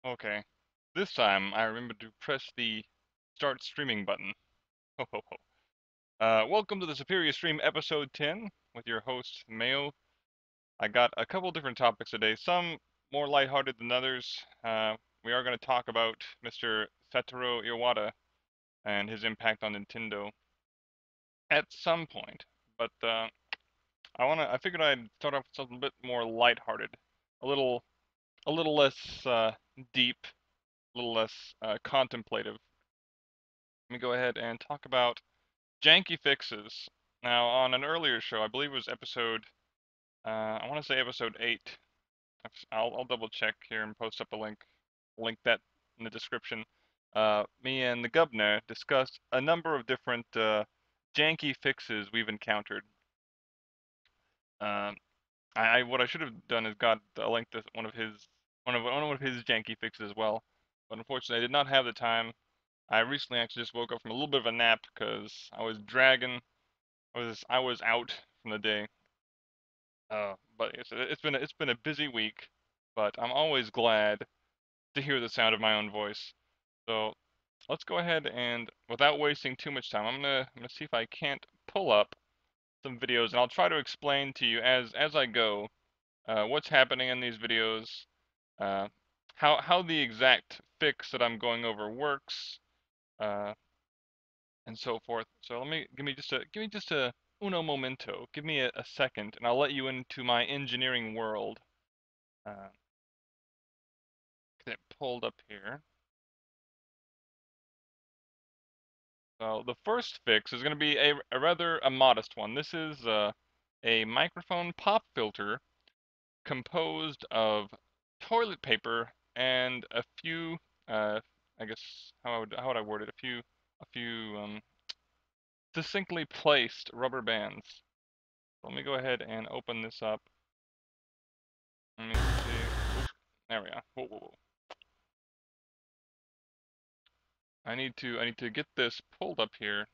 Okay. This time I remembered to press the start streaming button. Ho ho ho. Welcome to the Superior Stream episode 10 with your host Mayo. I got a couple different topics today, some more lighthearted than others. We are going to talk about Mr. Satoru Iwata and his impact on Nintendo at some point. But I figured I'd start off with something a bit more lighthearted, a little a little less deep, a little less contemplative. Let me go ahead and talk about janky fixes. Now, on an earlier show, I believe it was I want to say episode 8. I'll double check here and post up a link that in the description. Me and the governor discussed a number of different janky fixes we've encountered. Um, what I should have done is got a link to one of his janky fixes as well, but unfortunately I did not have the time. I recently actually just woke up from a little bit of a nap because I was dragging I was out from the day. But it's been a busy week, but I'm always glad to hear the sound of my own voice. So let's go ahead and without wasting too much time, I'm gonna see if I can't pull up some videos and I'll try to explain to you as I go what's happening in these videos, uh, how the exact fix that I'm going over works, uh, and so forth. So give me just a uno momento. Give me a second, and I'll let you into my engineering world. Get it pulled up here. So the first fix is going to be a rather modest one. This is a microphone pop filter composed of toilet paper and a few, I guess how would I word it? A few succinctly placed rubber bands. Let me go ahead and open this up. Let me see. Oof, there we are. Whoa, whoa, whoa. I need to get this pulled up here.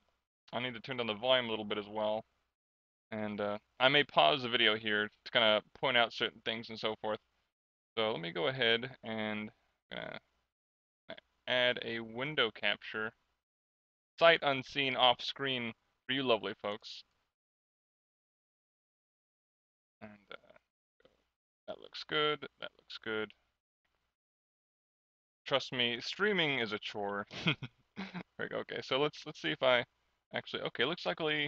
I need to turn down the volume a little bit as well. And I may pause the video here to kind of point out certain things and so forth. So let me go ahead and uh, add a window capture. Sight unseen off screen for you lovely folks. And that looks good. That looks good. Trust me, streaming is a chore. There we go. Okay, so let's see if I actually. Okay, looks like we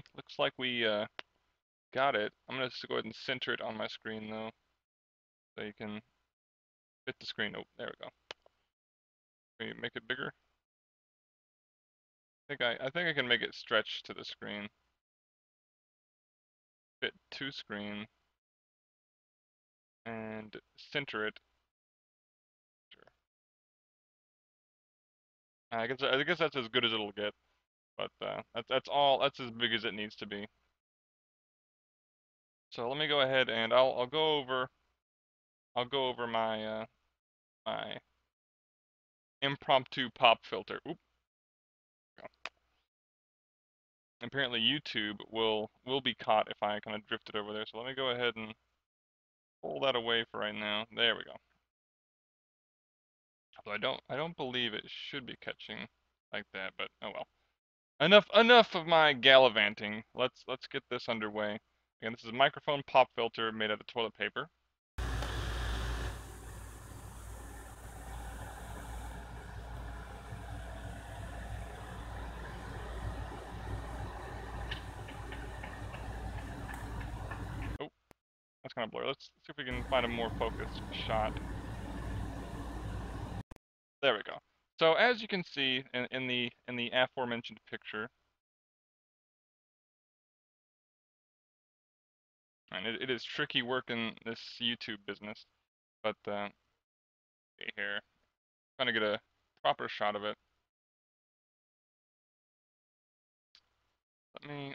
got it. I'm gonna just go ahead and center it on my screen though, so you can fit the screen. Oh, there we go. Can you make it bigger? I think I can make it stretch to the screen. Fit to screen and center it. I guess that's as good as it'll get, but that's all. That's as big as it needs to be. So let me go ahead and I'll go over my impromptu pop filter. Oop. Apparently YouTube will be caught if I kind of drift it over there. So let me go ahead and pull that away for right now. There we go. Although I don't believe it should be catching like that, but oh well. Enough of my gallivanting. Let's get this underway. Again, this is a microphone pop filter made out of toilet paper. Oh, that's kind of blurry. Let's see if we can find a more focused shot. There we go. So as you can see in the aforementioned picture, and it is tricky work in this YouTube business, but here, trying to get a proper shot of it. Let me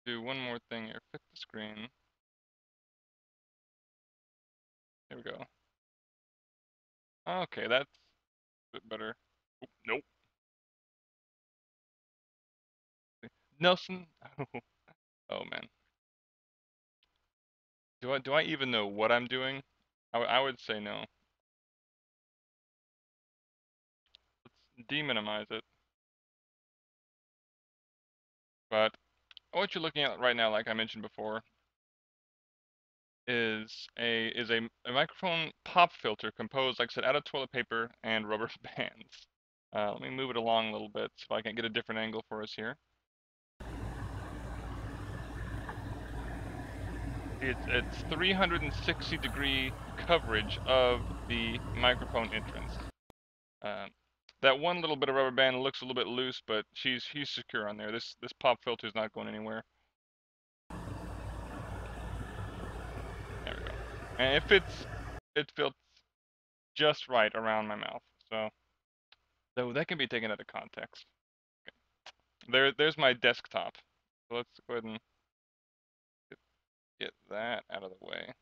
do one more thing here. Fit the screen. There we go. Okay, that's a bit better. Oop, nope. Nelson. Oh man. Do I even know what I'm doing? I would say no. de-minimize it. But what you're looking at right now, like I mentioned before, is a microphone pop filter composed, like I said, out of toilet paper and rubber bands. Let me move it along a little bit so I can get a different angle for us here. It's 360-degree coverage of the microphone entrance. Um, that one little bit of rubber band looks a little bit loose, but he's secure on there. This pop filter is not going anywhere. There we go. And it fits just right around my mouth. So though that can be taken out of context. There's my desktop. So let's go ahead and get that out of the way.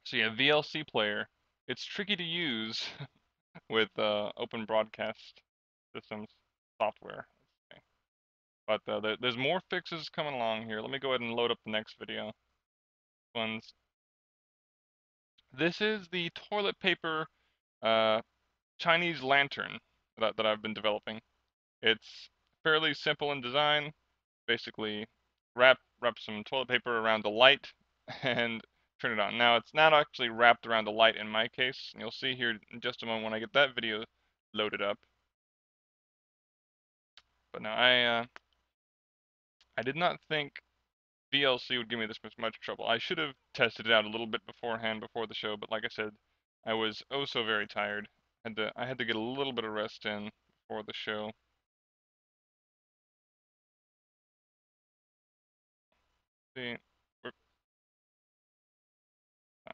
So yeah, VLC player. It's tricky to use with open broadcast systems software. Okay. But there's more fixes coming along here. Let me go ahead and load up the next video. This is the toilet paper uh, Chinese lantern that I've been developing. It's fairly simple in design. Basically, wrap some toilet paper around the light and turn it on. Now it's not actually wrapped around the light in my case. And you'll see here in just a moment when I get that video loaded up. But now I did not think VLC would give me this much trouble. I should have tested it out a little bit beforehand before the show, but like I said, I was oh so very tired. I had to get a little bit of rest in before the show. See,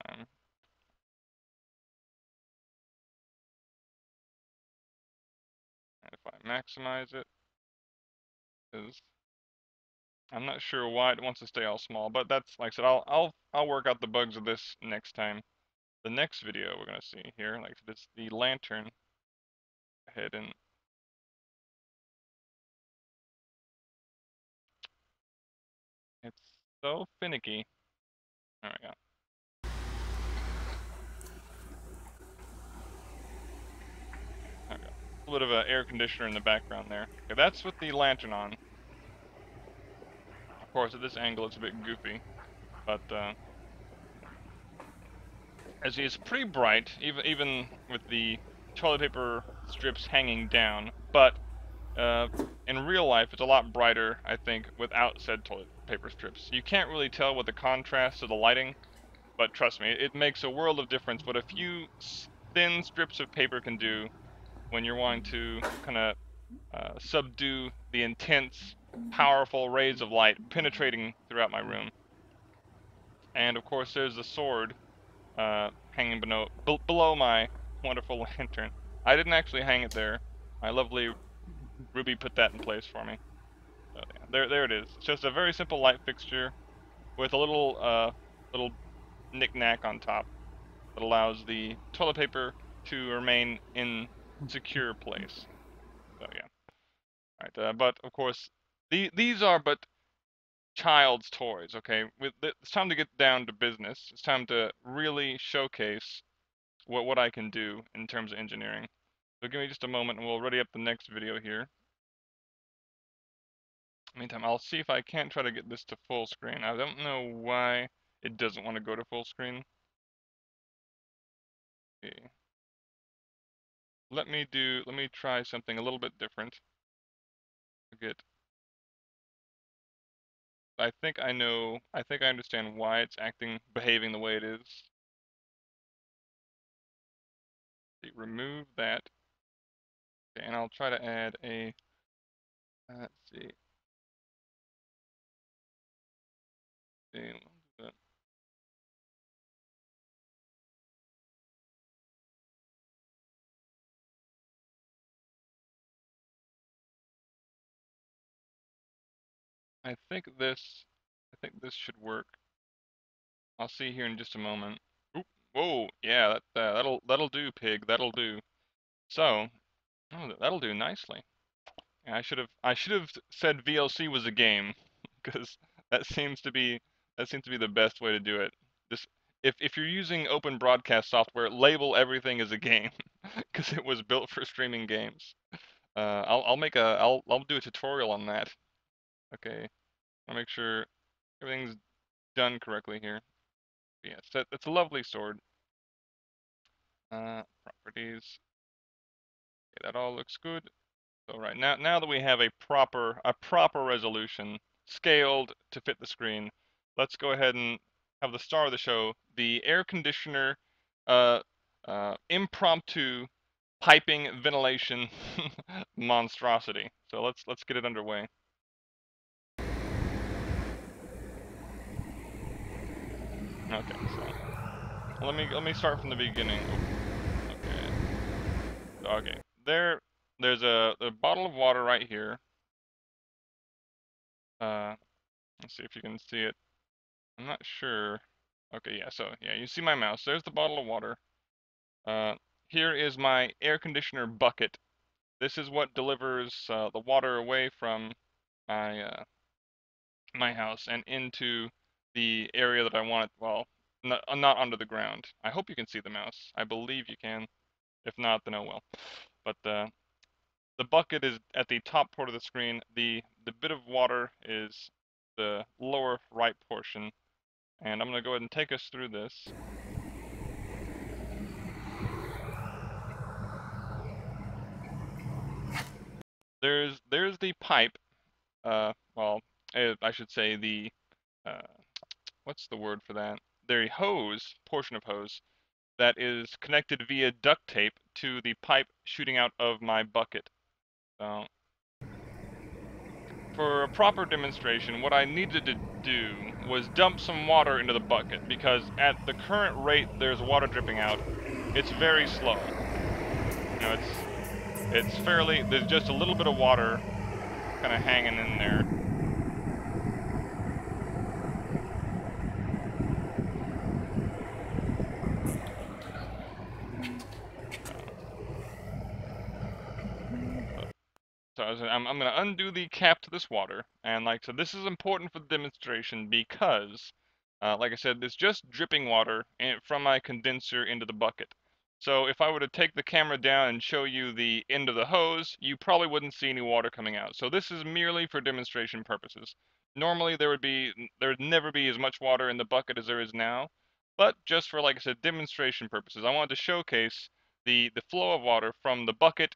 time. And if I maximize it, is I'm not sure why it wants to stay all small, but that's like I said, I'll work out the bugs of this next time. The next video we're gonna see here, like this the lantern. Go ahead and it's so finicky. There we go. There we go. A little bit of an air conditioner in the background there. Okay, that's with the lantern on. Of course, at this angle it's a bit goofy, but as it's pretty bright, even with the toilet paper strips hanging down. But in real life, it's a lot brighter, I think, without said toilet paper strips. You can't really tell with the contrast of the lighting, but trust me, it makes a world of difference what a few thin strips of paper can do when you're wanting to kind of subdue the intense, powerful rays of light penetrating throughout my room. And of course, there's the sword hanging below my wonderful lantern. I didn't actually hang it there. My lovely Ruby put that in place for me. So yeah, there it is. It's just a very simple light fixture with a little knick-knack on top that allows the toilet paper to remain in secure place. So yeah. All right, but of course, these are but child's toys. Okay, it's time to get down to business. It's time to really showcase what I can do in terms of engineering. So give me just a moment and we'll ready up the next video here. Meantime, I'll see if I can't try to get this to full screen. I don't know why it doesn't want to go to full screen. Okay. Let me try something a little bit different. I think I understand why it's behaving the way it is. Remove that. Okay, and I'll try to add a, let's see. I think this should work. I'll see here in just a moment. Oop, whoa, yeah, that'll do, pig. That'll do. So, oh, that'll do nicely. Yeah, I should have said VLC was a game, because that seems to be the best way to do it. Just if you're using open broadcast software, label everything as a game because it was built for streaming games. I'll do a tutorial on that. Okay, I'll make sure everything's done correctly here. Yes, that's a lovely sword. Properties. Okay, that all looks good. So right now that we have a proper resolution, scaled to fit the screen, let's go ahead and have the star of the show, the air conditioner, uh, impromptu piping ventilation monstrosity. So let's get it underway. Okay, so let me start from the beginning. Oh, okay. There's a bottle of water right here. Let's see if you can see it. I'm not sure. Okay, yeah, so yeah, you see my mouse. There's the bottle of water. Uh, Here is my air conditioner bucket. This is what delivers the water away from my my house and into the area that I want it. Well, not under the ground. I hope you can see the mouse. I believe you can. If not, then oh well. But the bucket is at the top part of the screen. The bit of water is the lower right portion. And I'm going to go ahead and take us through this. There's the pipe. Well, I should say the uh, what's the word for that? The hose portion of hose that is connected via duct tape to the pipe shooting out of my bucket. So, for a proper demonstration, what I needed to do was dump some water into the bucket because at the current rate there's water dripping out. It's very slow. You know, it's fairly. There's just a little bit of water kind of hanging in there. So I'm going to undo the cap to this water, and like so, this is important for the demonstration because, like I said, it's just dripping water from my condenser into the bucket. So if I were to take the camera down and show you the end of the hose, you probably wouldn't see any water coming out. So this is merely for demonstration purposes. Normally there would never be as much water in the bucket as there is now, but just for, like I said, demonstration purposes, I wanted to showcase the flow of water from the bucket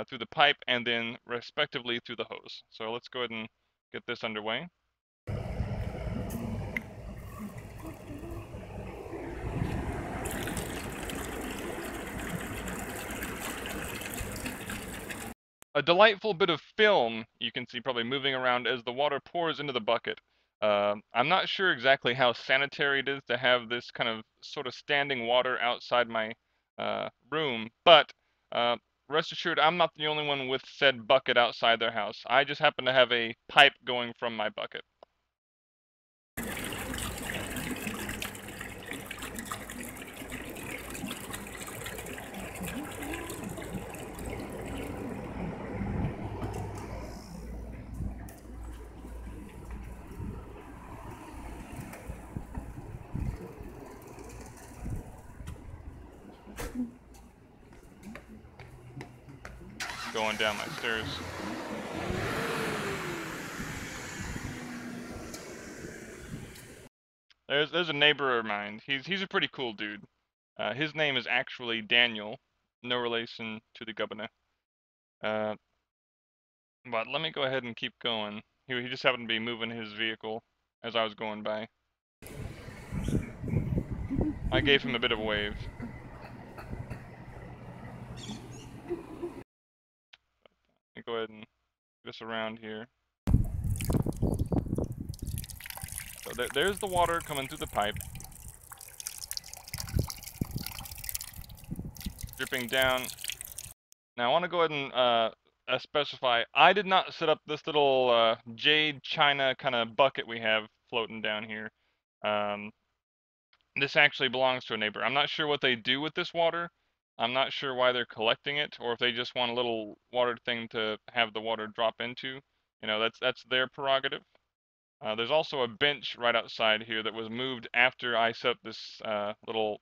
through the pipe and then respectively through the hose. So let's go ahead and get this underway. A delightful bit of film you can see probably moving around as the water pours into the bucket. I'm not sure exactly how sanitary it is to have this kind of sort of standing water outside my room, but rest assured I'm not the only one with said bucket outside their house. I just happen to have a pipe going from my bucket. Going down my stairs. There's a neighbor of mine. He's a pretty cool dude. His name is actually Daniel, no relation to the governor. Uh, but let me go ahead and keep going. He just happened to be moving his vehicle as I was going by. I gave him a bit of a wave. Let me go ahead and get us around here. So there's the water coming through the pipe. Dripping down. Now I want to go ahead and specify, I did not set up this little jade china kind of bucket we have floating down here. This actually belongs to a neighbor. I'm not sure what they do with this water. I'm not sure why they're collecting it, or if they just want a little water thing to have the water drop into. You know, that's their prerogative. There's also a bench right outside here that was moved after I set up this little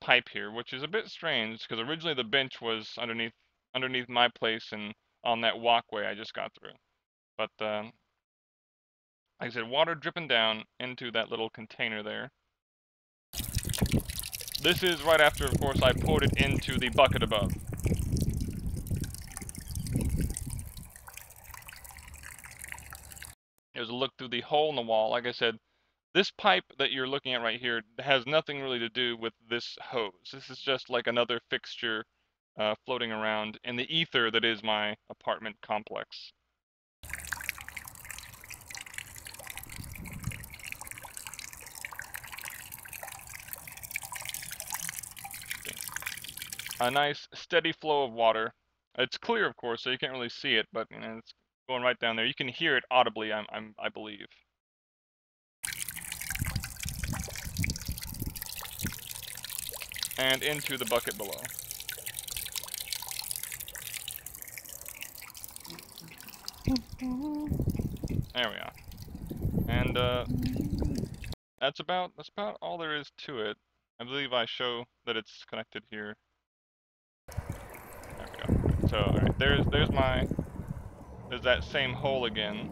pipe here, which is a bit strange because originally the bench was underneath my place and on that walkway I just got through. But like I said, water dripping down into that little container there. This is right after, of course, I poured it into the bucket above. There's a look through the hole in the wall. Like I said, this pipe that you're looking at right here has nothing really to do with this hose. This is just like another fixture floating around in the ether that is my apartment complex. A nice steady flow of water. It's clear, of course, so you can't really see it, but you know, it's going right down there. You can hear it audibly, I believe. And into the bucket below. There we are. And that's about all there is to it. I believe I show that it's connected here. There we go. So alright, there's that same hole again.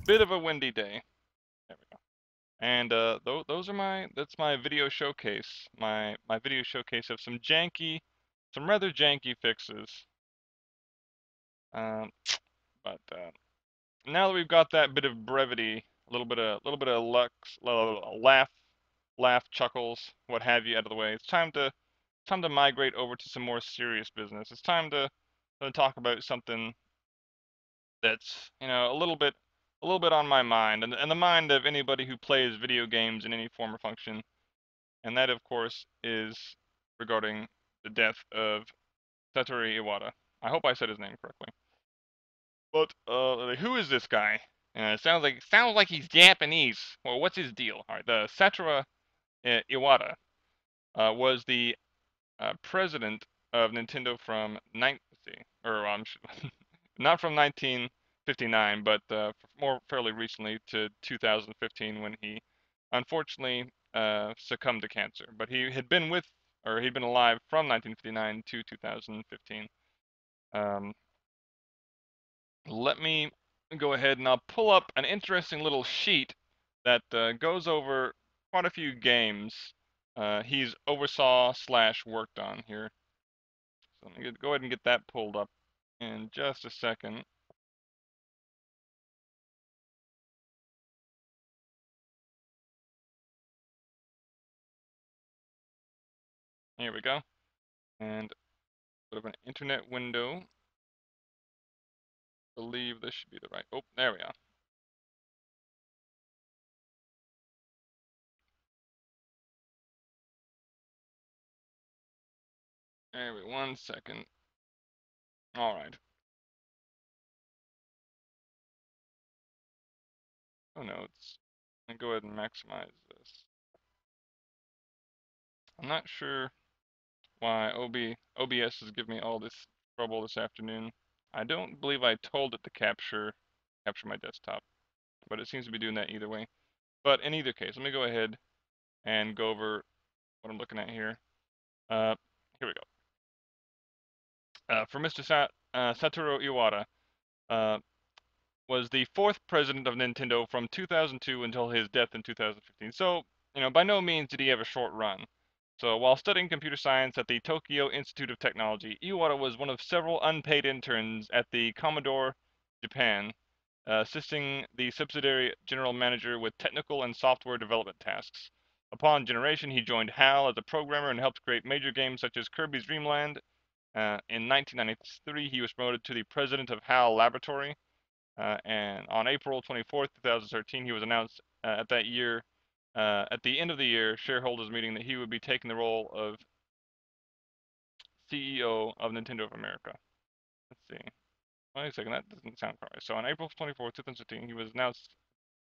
Bit of a windy day. There we go. And that's my video showcase. My video showcase of some rather janky fixes. Um, but now that we've got that bit of brevity, a little bit of laugh, chuckles, what have you, out of the way, it's time to migrate over to some more serious business. It's time to talk about something that's, you know, a little bit on my mind and the mind of anybody who plays video games in any form or function. And that, of course, is regarding the death of Satoru Iwata. I hope I said his name correctly. But who is this guy? It sounds like he's Japanese. Well, what's his deal? All right, the Satoru Iwata was the president of Nintendo from not from 1959, but more fairly recently to 2015 when he unfortunately succumbed to cancer. But he'd been alive from 1959 to 2015. Let me go ahead and I'll pull up an interesting little sheet that goes over quite a few games he's oversaw / worked on here. So let me go ahead and get that pulled up in just a second. Here we go. And bit of an internet window. I believe this should be the right. Oh, there we are. There we 1 second. All right. Oh no, it's. Let me go ahead and maximize this. I'm not sure why OBS is giving me all this trouble this afternoon. I don't believe I told it to capture my desktop, but it seems to be doing that either way. But in either case, let me go ahead and go over what I'm looking at here. Here we go. For Mr. Satoru Iwata, was the fourth president of Nintendo from 2002 until his death in 2015. So, you know, by no means did he have a short run. So, while studying computer science at the Tokyo Institute of Technology, Iwata was one of several unpaid interns at the Commodore Japan, assisting the subsidiary general manager with technical and software development tasks. Upon generation, he joined HAL as a programmer and helped create major games such as Kirby's Dream Land. In 1993, he was promoted to the president of HAL Laboratory. And on April 24th, 2013, he was announced at the end of the year shareholders meeting that he would be taking the role of CEO of Nintendo of America. Let's see. Wait a second, that doesn't sound right. So on April 24th, 2013, he was announced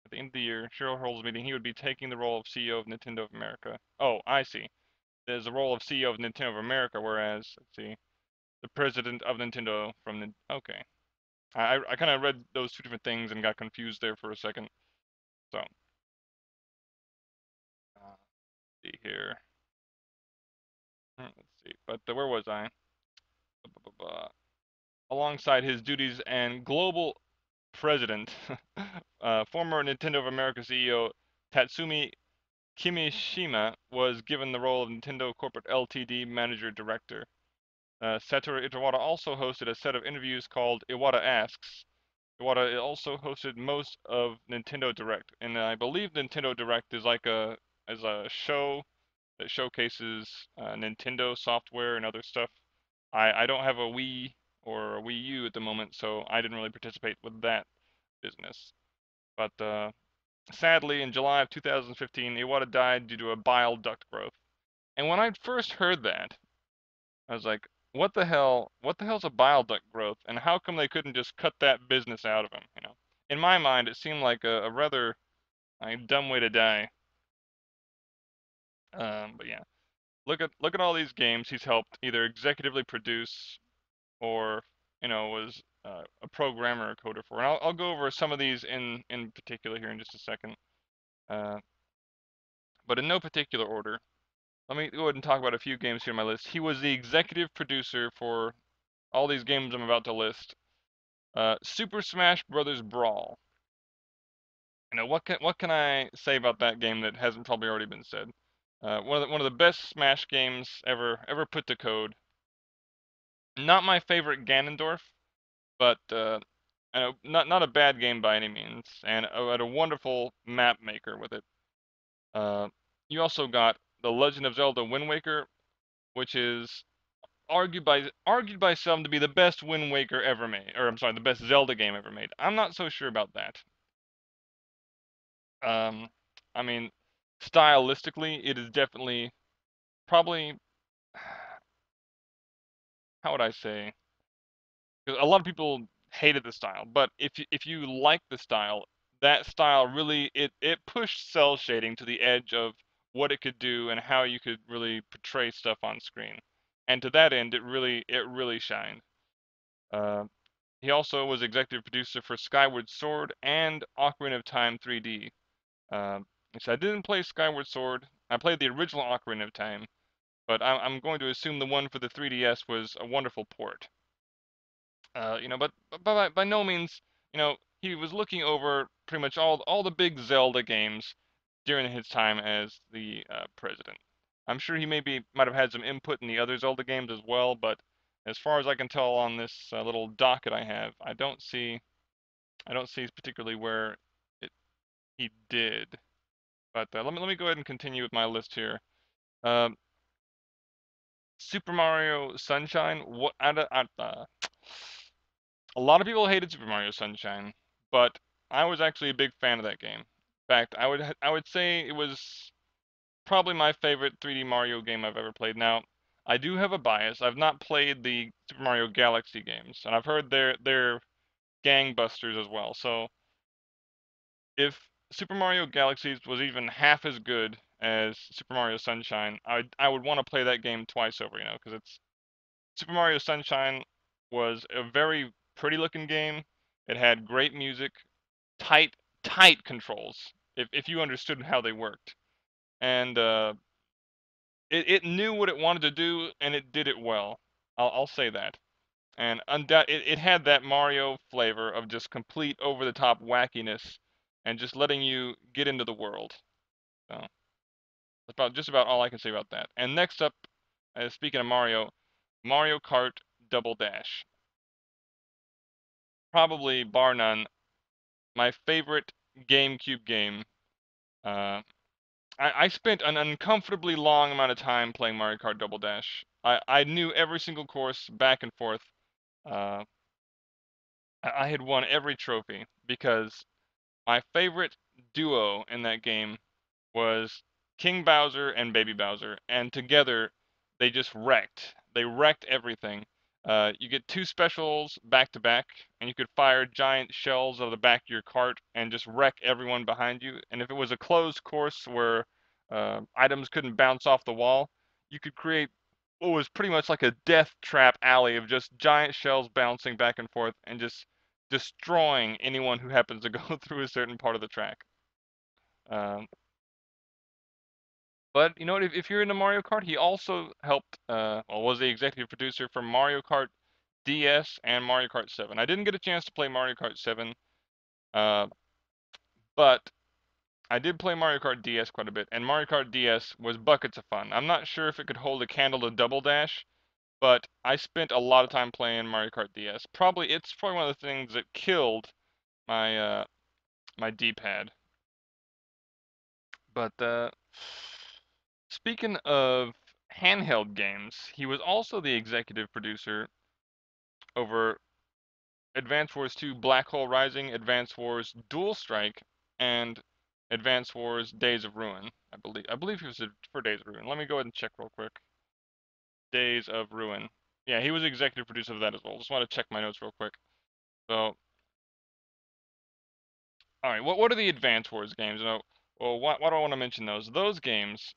at the end of the year shareholders meeting he would be taking the role of CEO of Nintendo of America. Oh, I see. There's the role of CEO of Nintendo of America, whereas, let's see. the president of Nintendo from the. Okay, I kind of read those two different things and got confused there for a second. So, see here. Let's see. But where was I? Alongside his duties and global president, former Nintendo of America CEO Tatsumi Kimishima was given the role of Nintendo Corporate Ltd. Manager Director. Satoru Iwata also hosted a set of interviews called Iwata Asks. Iwata also hosted most of Nintendo Direct, and I believe Nintendo Direct is like a show that showcases Nintendo software and other stuff. I don't have a Wii or a Wii U at the moment, so I didn't really participate with that business. But sadly, in July of 2015, Iwata died due to a bile duct growth. And when I first heard that, I was like, what the hell? What the hell's a bile duct growth? And how come they couldn't just cut that business out of him? In my mind, it seemed like a rather dumb way to die. But yeah, look at all these games he's helped either executively produce or was a programmer or coder for. And I'll go over some of these in particular here in just a second. Uh, but in no particular order. Let me go ahead and talk about a few games here on my list. He was the executive producer for all these games I'm about to list. Super Smash Brothers Brawl. What can I say about that game that hasn't probably already been said? One of the best Smash games ever put to code. Not my favorite Ganondorf, but not a bad game by any means, and had a wonderful map maker with it. You also got The Legend of Zelda Wind Waker, which is argued by some to be the best Wind Waker ever made, or I'm sorry, the best Zelda game ever made. I'm not so sure about that. Um, I mean, stylistically, it is definitely probably how would I say? 'Cause a lot of people hated the style, but if you like the style, that style really it pushed cell shading to the edge of what it could do and how you could really portray stuff on screen. And to that end, it really shined. Uh, he also was executive producer for Skyward Sword and Ocarina of Time 3D. Uh, so I didn't play Skyward Sword. I played the original Ocarina of Time, but I'm going to assume the one for the 3DS was a wonderful port. But by no means, he was looking over pretty much all the big Zelda games during his time as the president. I'm sure he might have had some input in the other Zelda games as well, but as far as I can tell on this little docket I have, I don't see particularly where it, he did. But let me go ahead and continue with my list here. Um, Super Mario Sunshine. A lot of people hated Super Mario Sunshine, but I was actually a big fan of that game. In fact, I would say it was probably my favorite 3D Mario game I've ever played. Now, I do have a bias. I've not played the Super Mario Galaxy games, and I've heard they're gangbusters as well. So, if Super Mario Galaxies was even half as good as Super Mario Sunshine, I would want to play that game twice over, because it's Super Mario Sunshine was a very pretty looking game. It had great music, tight tight controls. If you understood how they worked, and it knew what it wanted to do and it did it well. I'll say that. And it had that Mario flavor of just complete over the top wackiness and just letting you get into the world. So that's just about all I can say about that. And next up, speaking of Mario, Mario Kart Double Dash. Probably bar none, my favorite GameCube game. Uh, I spent an uncomfortably long amount of time playing Mario Kart Double Dash. I knew every single course back and forth. Uh, I had won every trophy because my favorite duo in that game was King Bowser and Baby Bowser, and together they just wrecked. They wrecked everything. You get two specials back to back, and you could fire giant shells out of the back of your cart and just wreck everyone behind you. And if it was a closed course where items couldn't bounce off the wall, you could create what was pretty much like a death trap alley of just giant shells bouncing back and forth and just destroying anyone who happens to go through a certain part of the track. Um, but you know what? If you're into Mario Kart, he also helped, well, was the executive producer for Mario Kart DS and Mario Kart 7. I didn't get a chance to play Mario Kart 7, uh, but I did play Mario Kart DS quite a bit, and Mario Kart DS was buckets of fun. I'm not sure if it could hold a candle to Double Dash, but I spent a lot of time playing Mario Kart DS. It's probably one of the things that killed my my D-pad. But speaking of handheld games, he was also the executive producer over Advance Wars 2 Black Hole Rising, Advance Wars Dual Strike, and Advance Wars Days of Ruin. I believe he was for Days of Ruin. Let me go ahead and check real quick. Days of Ruin. Yeah, he was executive producer of that as well. Just want to check my notes real quick. So, all right, what are the Advance Wars games? Well, why do I want to mention those? Those games,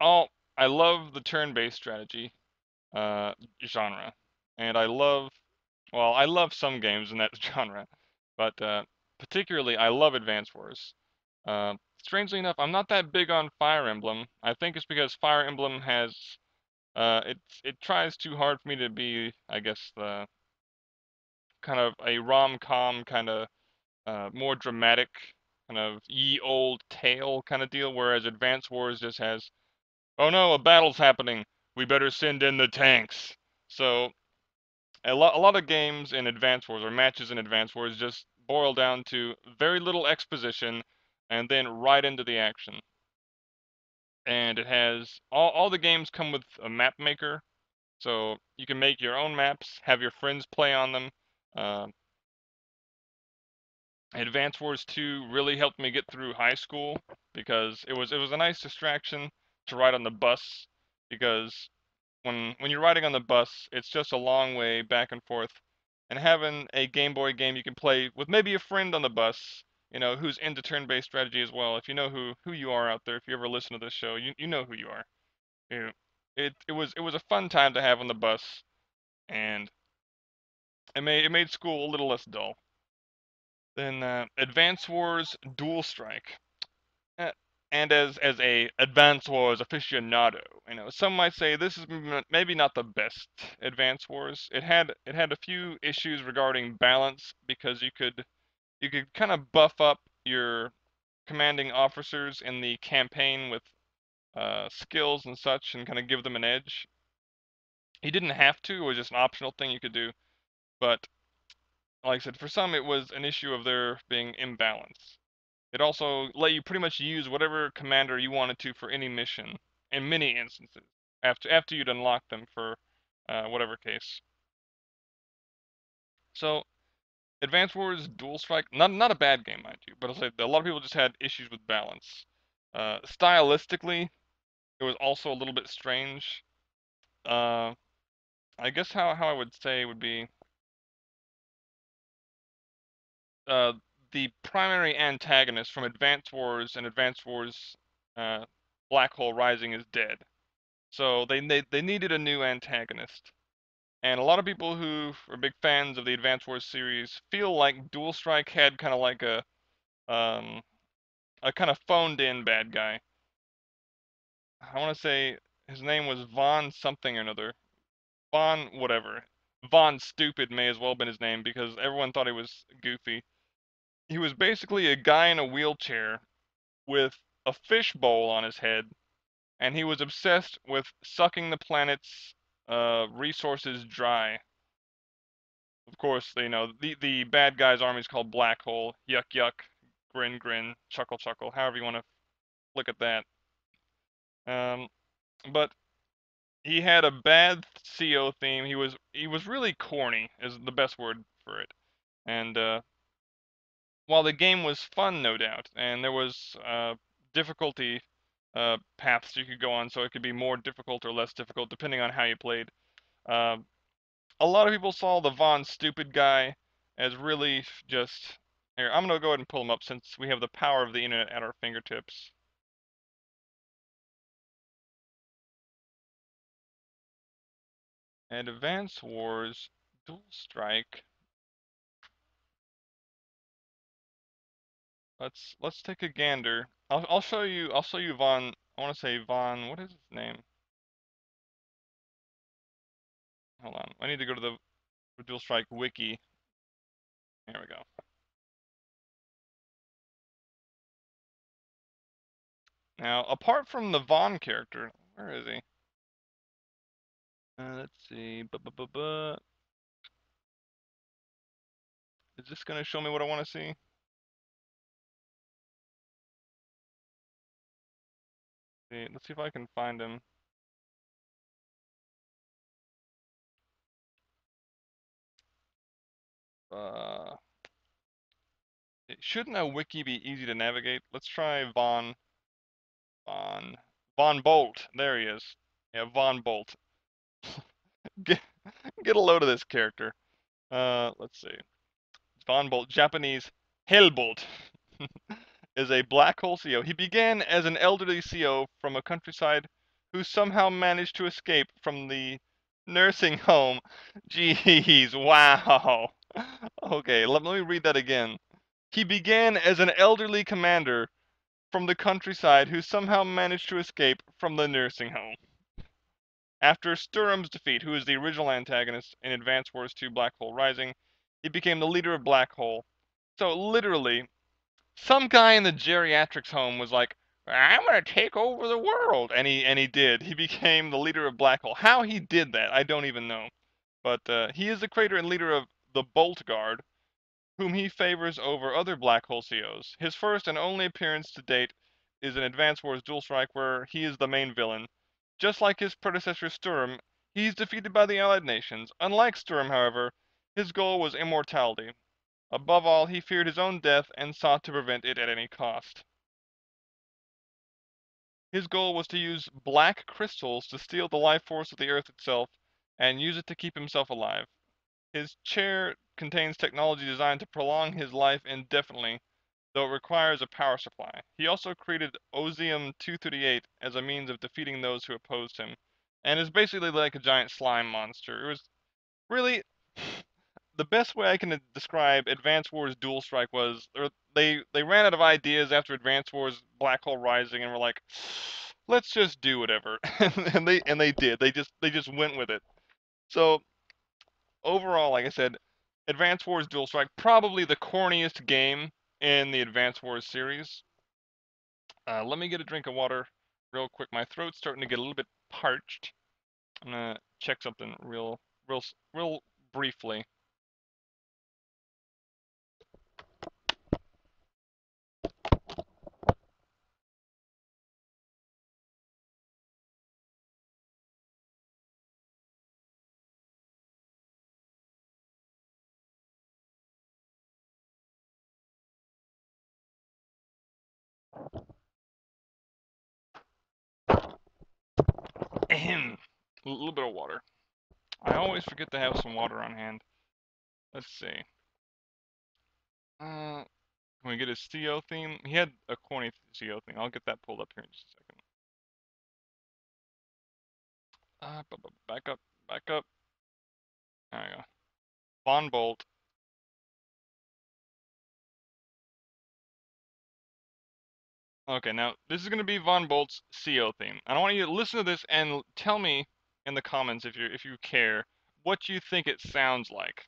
all I love the turn-based strategy genre, and I love some games in that genre, but particularly I love Advance Wars. Strangely enough, I'm not that big on Fire Emblem. I think it's because Fire Emblem has it tries too hard for me to be, I guess, the kind of a rom-com kind of more dramatic kind of ye old tale kind of deal, whereas Advance Wars just has, oh no, a battle's happening, we better send in the tanks. So a lot of games in Advance Wars or matches in Advance Wars just boil down to very little exposition and then right into the action. And it has all the games come with a map maker, so you can make your own maps, have your friends play on them. Uh, Advance Wars 2 really helped me get through high school because it was a nice distraction to ride on the bus, because when you're riding on the bus, it's just a long way back and forth, and having a Game Boy game you can play with maybe a friend on the bus, who's into turn-based strategy as well. If you know who you are out there, if you ever listen to this show, you know who you are. You it was a fun time to have on the bus, and it made school a little less dull. Then Advance Wars Dual Strike. Uh, and as a Advance Wars aficionado, some might say this is maybe not the best Advance Wars. It had a few issues regarding balance, because you could kind of buff up your commanding officers in the campaign with skills and such, and kind of give them an edge. You didn't have to; it was just an optional thing you could do. But like I said, for some it was an issue of there being imbalance. It also let you pretty much use whatever commander you wanted to for any mission in many instances after you'd unlock them for whatever case. So Advance Wars Dual Strike, not a bad game, mind you, but I'll say a lot of people just had issues with balance. Stylistically, it was also a little bit strange. Uh, I guess how I would say would be uh, the primary antagonist from Advance Wars and Advance Wars uh, Black Hole Rising is dead. So they needed a new antagonist. And a lot of people who are big fans of the Advance Wars series feel like Dual Strike had kind of like um, a kind of phoned in bad guy. I want to say his name was Von something or another. Von whatever. Von Stupid may as well have been his name, because everyone thought he was goofy. He was basically a guy in a wheelchair with a fishbowl on his head, and he was obsessed with sucking the planet's resources dry. Of course, the bad guy's army is called Black Hole. Yuck yuck, grin grin, chuckle chuckle. However you want to look at that. Um, but he had a bad CO theme. He was really corny, is the best word for it. And while the game was fun, no doubt, and there was difficulty paths you could go on, so it could be more difficult or less difficult depending on how you played. Uh, a lot of people saw the Von Stupid guy as really just. Here, I'm gonna go ahead and pull him up since we have the power of the internet at our fingertips. Advance Wars Dual Strike. Let's take a gander. I'll show you Von. I want to say Von. What is his name? Hold on. I need to go to the Dual Strike wiki. There we go. Now, apart from the Von character, where is he? Let's see. Is this gonna show me what I want to see? Let's see if I can find him. Uh, shouldn't a wiki be easy to navigate? Let's try Von Bolt. There he is. Yeah, Von Bolt. Get get a load of this character. Let's see. Von Bolt, Japanese Hellbolt, is a black hole CO. He began as an elderly CO from a countryside who somehow managed to escape from the nursing home. Jeez, wow. Okay, let me read that again. He began as an elderly commander from the countryside who somehow managed to escape from the nursing home. After Sturm's defeat, who is the original antagonist in Advance Wars 2 Black Hole Rising, he became the leader of Black Hole. So literally, some guy in the geriatrics home was like, "I'm gonna take over the world," and he did. He became the leader of Black Hole. How he did that, I don't even know. But he is the creator and leader of the Bolt Guard, whom he favors over other Black Hole COs. His first and only appearance to date is in Advance Wars Dual Strike, where he is the main villain. Just like his predecessor Sturm, he's defeated by the Allied nations. Unlike Sturm, however, his goal was immortality. Above all, he feared his own death and sought to prevent it at any cost. His goal was to use black crystals to steal the life force of the Earth itself and use it to keep himself alive. His chair contains technology designed to prolong his life indefinitely, though it requires a power supply. He also created Osium-238 as a means of defeating those who opposed him, and is basically like a giant slime monster. It was really the best way I can describe Advance Wars Dual Strike was they ran out of ideas after Advance Wars Black Hole Rising and were like, let's just do whatever, and they did. They just went with it. So overall, like I said, Advance Wars Dual Strike probably the corniest game in the Advance Wars series. Let me get a drink of water real quick. My throat's starting to get a little bit parched. I'm gonna check something real briefly. Ahem. A little bit of water. I always forget to have some water on hand. Let's see. Can we get his CO theme? He had a corny CO theme. I'll get that pulled up here in just a second. Back up, back up. There we go. Von Bolt. Okay, now this is gonna be Von Bolt's CO theme. And I want you to listen to this and tell me in the comments if you care what you think it sounds like.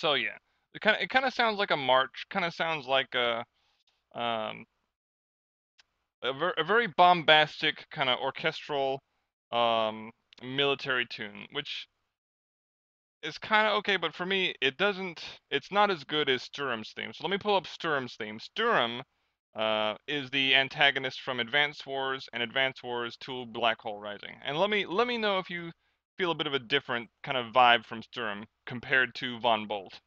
So yeah, it kind of sounds like a march. Kind of sounds like um, a very bombastic kind of orchestral um, military tune, which is kind of okay, but for me, it's not as good as Sturm's theme. So let me pull up Sturm's theme. Sturm is the antagonist from Advance Wars and Advance Wars 2 Black Hole Rising. And let me know if you feel a bit of a different kind of vibe from Sturm compared to Von Bolt.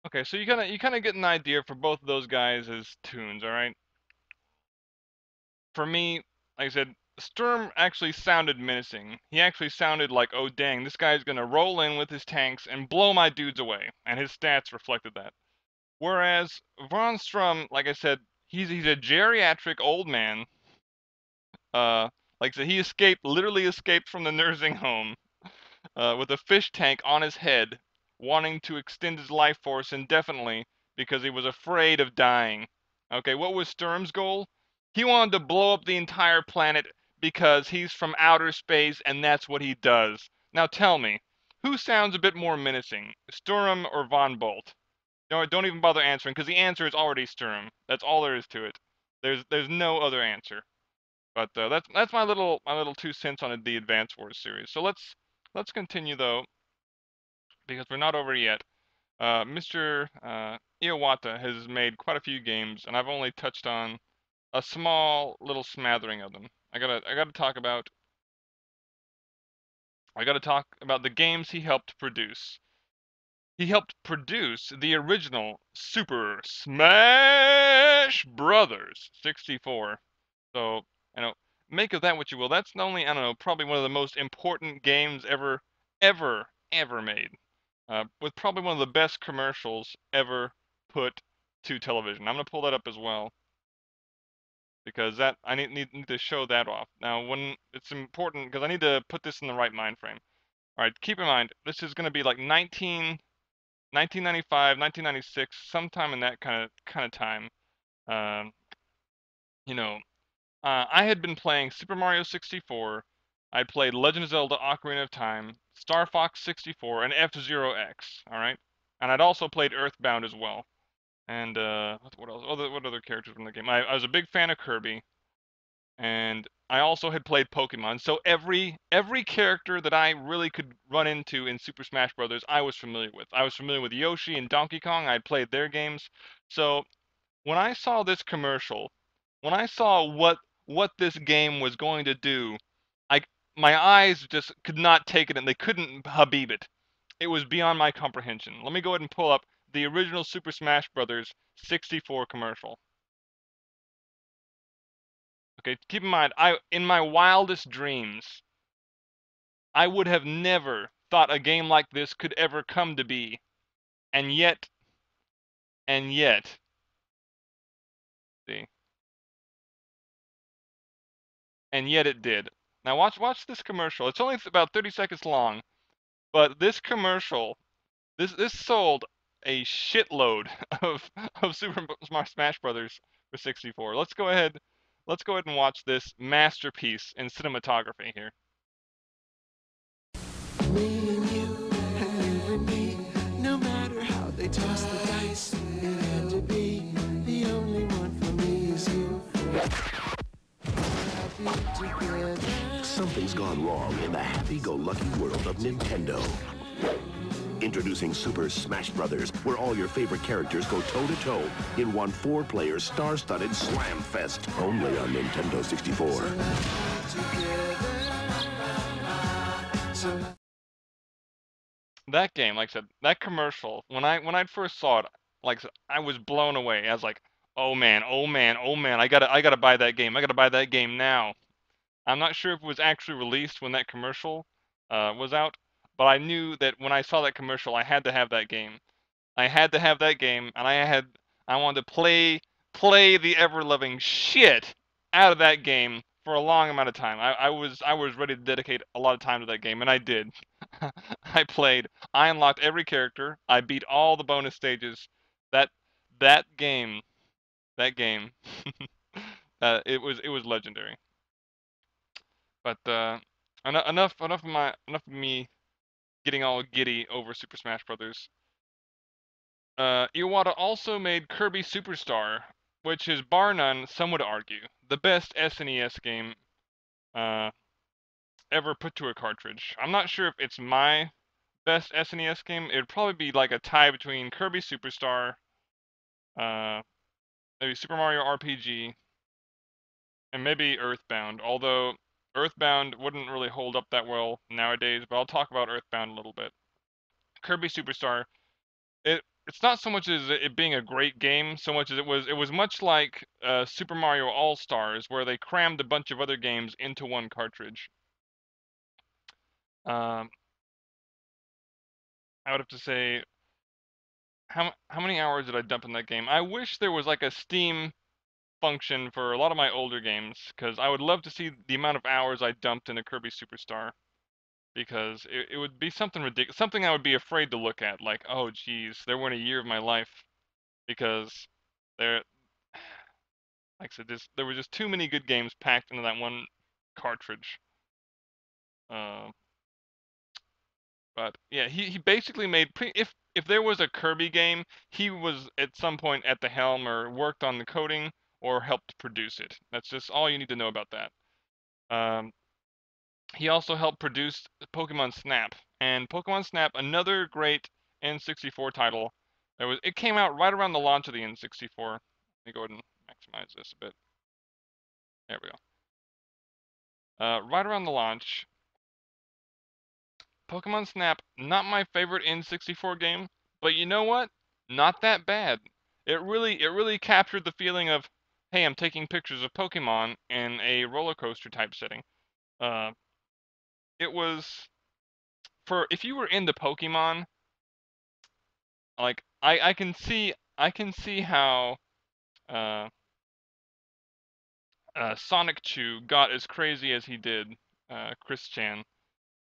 Okay, so you kind of get an idea for both of those guys as tunes, all right? For me, like I said, Sturm actually sounded menacing. He actually sounded like, oh dang, this guy's gonna roll in with his tanks and blow my dudes away, and his stats reflected that. Whereas Von Strum, like I said, he's a geriatric old man. Uh, like I said, he literally escaped from the nursing home with a fish tank on his head, wanting to extend his life force indefinitely because he was afraid of dying. Okay, what was Sturm's goal? He wanted to blow up the entire planet because he's from outer space and that's what he does. Now tell me, who sounds a bit more menacing, Sturm or Von Bolt? No, don't even bother answering because the answer is already Sturm. That's all there is to it. There's no other answer. But that's my little 2 cents on the Advance Wars series. So let's continue though because we're not over yet. Mr. Iwata has made quite a few games, and I've only touched on a small little smattering of them. I gotta talk about the games he helped produce. He helped produce the original Super Smash Brothers 64. So, you know, make of that what you will. That's not only, I don't know, probably one of the most important games ever made. With probably one of the best commercials ever put to television. I'm gonna pull that up as well because that I need to show that off. Now, when it's important because I need to put this in the right mind frame. All right, keep in mind this is gonna be like 1995, 1996, sometime in that kind of time. Um, you know, I had been playing Super Mario 64. I'd played Legend of Zelda: Ocarina of Time, Star Fox 64, and F-Zero X. All right, and I'd also played Earthbound as well. And what else? What other characters from the game? I was a big fan of Kirby, and I also had played Pokemon. So every character that I really could run into in Super Smash Brothers, I was familiar with. I was familiar with Yoshi and Donkey Kong. I'd played their games. So when I saw this commercial, when I saw what this game was going to do, I my eyes just could not take it and they couldn't habib it. It was beyond my comprehension. Let me go ahead and pull up the original Super Smash Brothers 64 commercial. Okay, keep in mind, I in my wildest dreams, I would have never thought a game like this could ever come to be, and yet, see, and yet it did. Now watch this commercial. It's only about 30 seconds long, but this commercial, this sold a shitload of Super Smash Brothers for 64. Let's go ahead and watch this masterpiece in cinematography here. me and you and me. No matter how they toss the dice, it had to be. The only one for me is you. Happy together. Something's gone wrong in the happy-go-lucky world of Nintendo. Introducing Super Smash Bros., where all your favorite characters go toe-to-toe in one 4-player star-studded slam fest, only on Nintendo 64. That game, like I said, that commercial, when I first saw it, like I said, I was blown away. I was like, oh man, oh man, oh man, I gotta buy that game. I gotta buy that game now. I'm not sure if it was actually released when that commercial was out, but I knew that when I saw that commercial, I had to have that game. I had to have that game, and I wanted to play the ever-loving shit out of that game for a long amount of time. I was ready to dedicate a lot of time to that game, and I did. I played. I unlocked every character. I beat all the bonus stages. That that game, that game, it was legendary. But enough of me getting all giddy over Super Smash Brothers. Iwata also made Kirby Superstar, which is bar none, some would argue, the best SNES game uh, ever put to a cartridge. I'm not sure if it's my best SNES game. It'd probably be like a tie between Kirby Superstar, uh, maybe Super Mario RPG, and maybe Earthbound. Although Earthbound wouldn't really hold up that well nowadays, but I'll talk about Earthbound a little bit. Kirby Superstar, it's not so much as it being a great game, so much as it was much like Super Mario All Stars, where they crammed a bunch of other games into one cartridge. Um, I would have to say, how many hours did I dump in that game? I wish there was like a Steam function for a lot of my older games, because I would love to see the amount of hours I dumped in a Kirby Superstar, because it would be something ridiculous, something I would be afraid to look at, like, oh geez, there went a year of my life, because there, like I said, there were just too many good games packed into that one cartridge. Uh, but yeah, he basically made if there was a Kirby game, he was at some point at the helm or worked on the coding or helped produce it. That's just all you need to know about that. Um, he also helped produce Pokemon Snap, and Pokemon Snap, another great N64 title. It came out right around the launch of the N64. Let me go ahead and maximize this a bit. There we go. Right around the launch, Pokemon Snap, not my favorite N64 game, but you know what? Not that bad. It really captured the feeling of, hey, I'm taking pictures of Pokemon in a roller coaster type setting. Uh, it was for if you were into Pokemon, like I can see how uh, Sonic Chew got as crazy as he did. Chris Chan.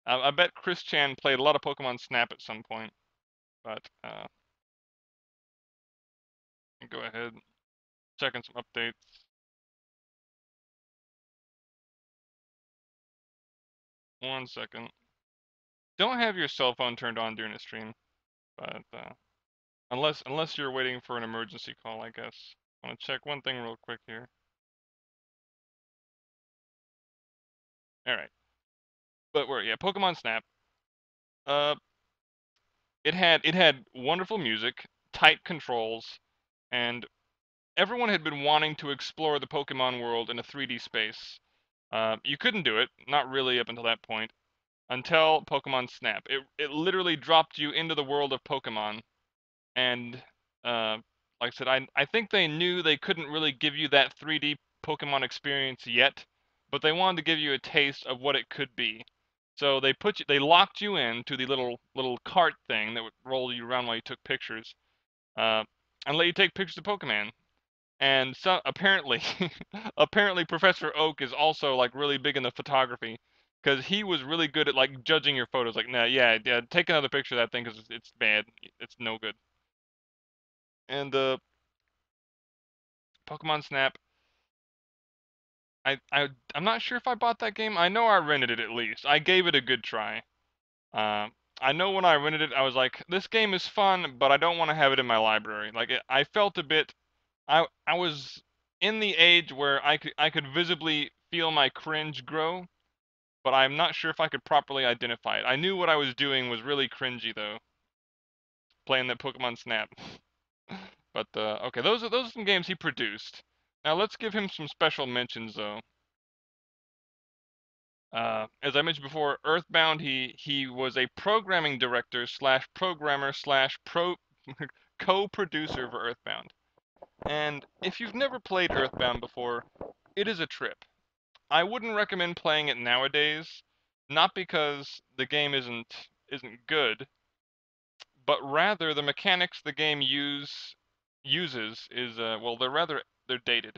I bet Chris Chan played a lot of Pokemon Snap at some point, but go ahead. Checking some updates. One second. Don't have your cell phone turned on during a stream, but unless you're waiting for an emergency call, I guess. I want to check one thing real quick here. All right, but we're yeah, Pokemon Snap. Uh, it had wonderful music, tight controls, and everyone had been wanting to explore the Pokemon world in a 3D space. You couldn't do it, not really up until that point, until Pokemon Snap. It literally dropped you into the world of Pokemon, and like I said, I think they knew they couldn't really give you that 3D Pokemon experience yet, but they wanted to give you a taste of what it could be. So they locked you into the little cart thing that would roll you around while you took pictures, uh, and let you take pictures of Pokemon. And so apparently, apparently Professor Oak is also like really big into photography, because he was really good at like judging your photos. Like, nah, yeah, yeah, take another picture of that thing because it's bad, it's no good. And Pokemon Snap, I'm not sure if I bought that game. I know I rented it at least. I gave it a good try. I know when I rented it, I was like, this game is fun, but I don't want to have it in my library. Like, I felt a bit. I was in the age where I could visibly feel my cringe grow, but I'm not sure if I could properly identify it. I knew what I was doing was really cringy though, playing that Pokemon Snap. But okay, those are some games he produced. Now let's give him some special mentions though. As I mentioned before, Earthbound, he was a programming director slash programmer slash pro co-producer for Earthbound. And if you've never played Earthbound before, it is a trip. I wouldn't recommend playing it nowadays, not because the game isn't good, but rather the mechanics the game uses is well, they're dated.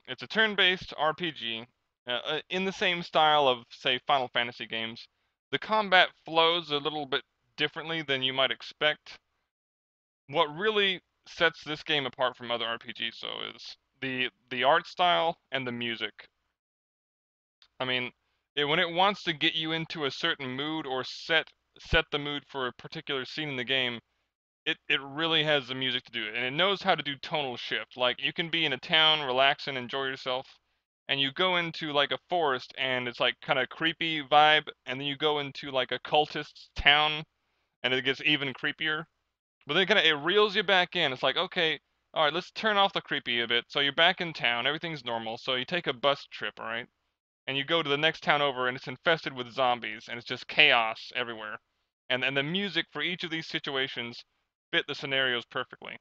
It's a turn-based RPG in the same style of, say, Final Fantasy games. The combat flows a little bit differently than you might expect. What really sets this game apart from other RPGs, though, is the art style and the music. I mean, when it wants to get you into a certain mood or set the mood for a particular scene in the game, it really has the music to do it, and it knows how to do tonal shift. Like you can be in a town, relax and enjoy yourself, and you go into like a forest and it's like kind of creepy vibe, and then you go into like a cultist town and it gets even creepier. But then it reels you back in. It's like, okay, all right, let's turn off the creepy a bit. So you're back in town, everything's normal. So you take a bus trip, all right, and you go to the next town over and it's infested with zombies and it's just chaos everywhere. And the music for each of these situations fit the scenarios perfectly.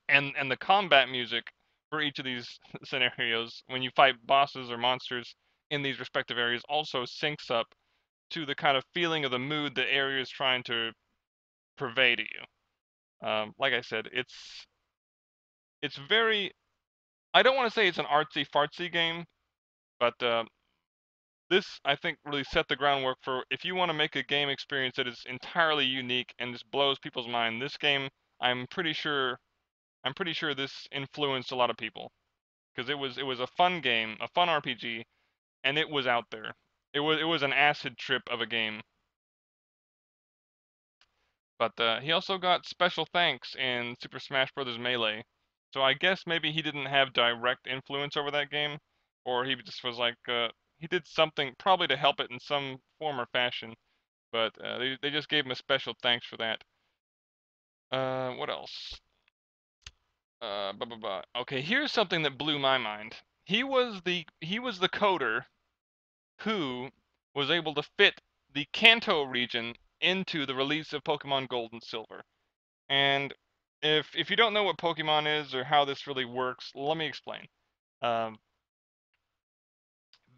And the combat music for each of these scenarios when you fight bosses or monsters in these respective areas also syncs up to the kind of feeling of the mood the area is trying to purvey to you. Like I said, it's very. I don't want to say it's an artsy fartsy game, but this I think really set the groundwork for if you want to make a game experience that is entirely unique and just blows people's mind. This game, I'm pretty sure, I'm pretty sure this influenced a lot of people because it was a fun game, a fun RPG, and it was out there. It was an acid trip of a game. But he also got special thanks in Super Smash Bros. Melee. So I guess maybe he didn't have direct influence over that game, or he just was like he did something probably to help it in some form or fashion. But they just gave him a special thanks for that. What else? Blah, blah, blah. Okay, here's something that blew my mind. He was the coder who was able to fit the Kanto region into the release of Pokemon Gold and Silver. And if you don't know what Pokemon is or how this really works, let me explain. Um,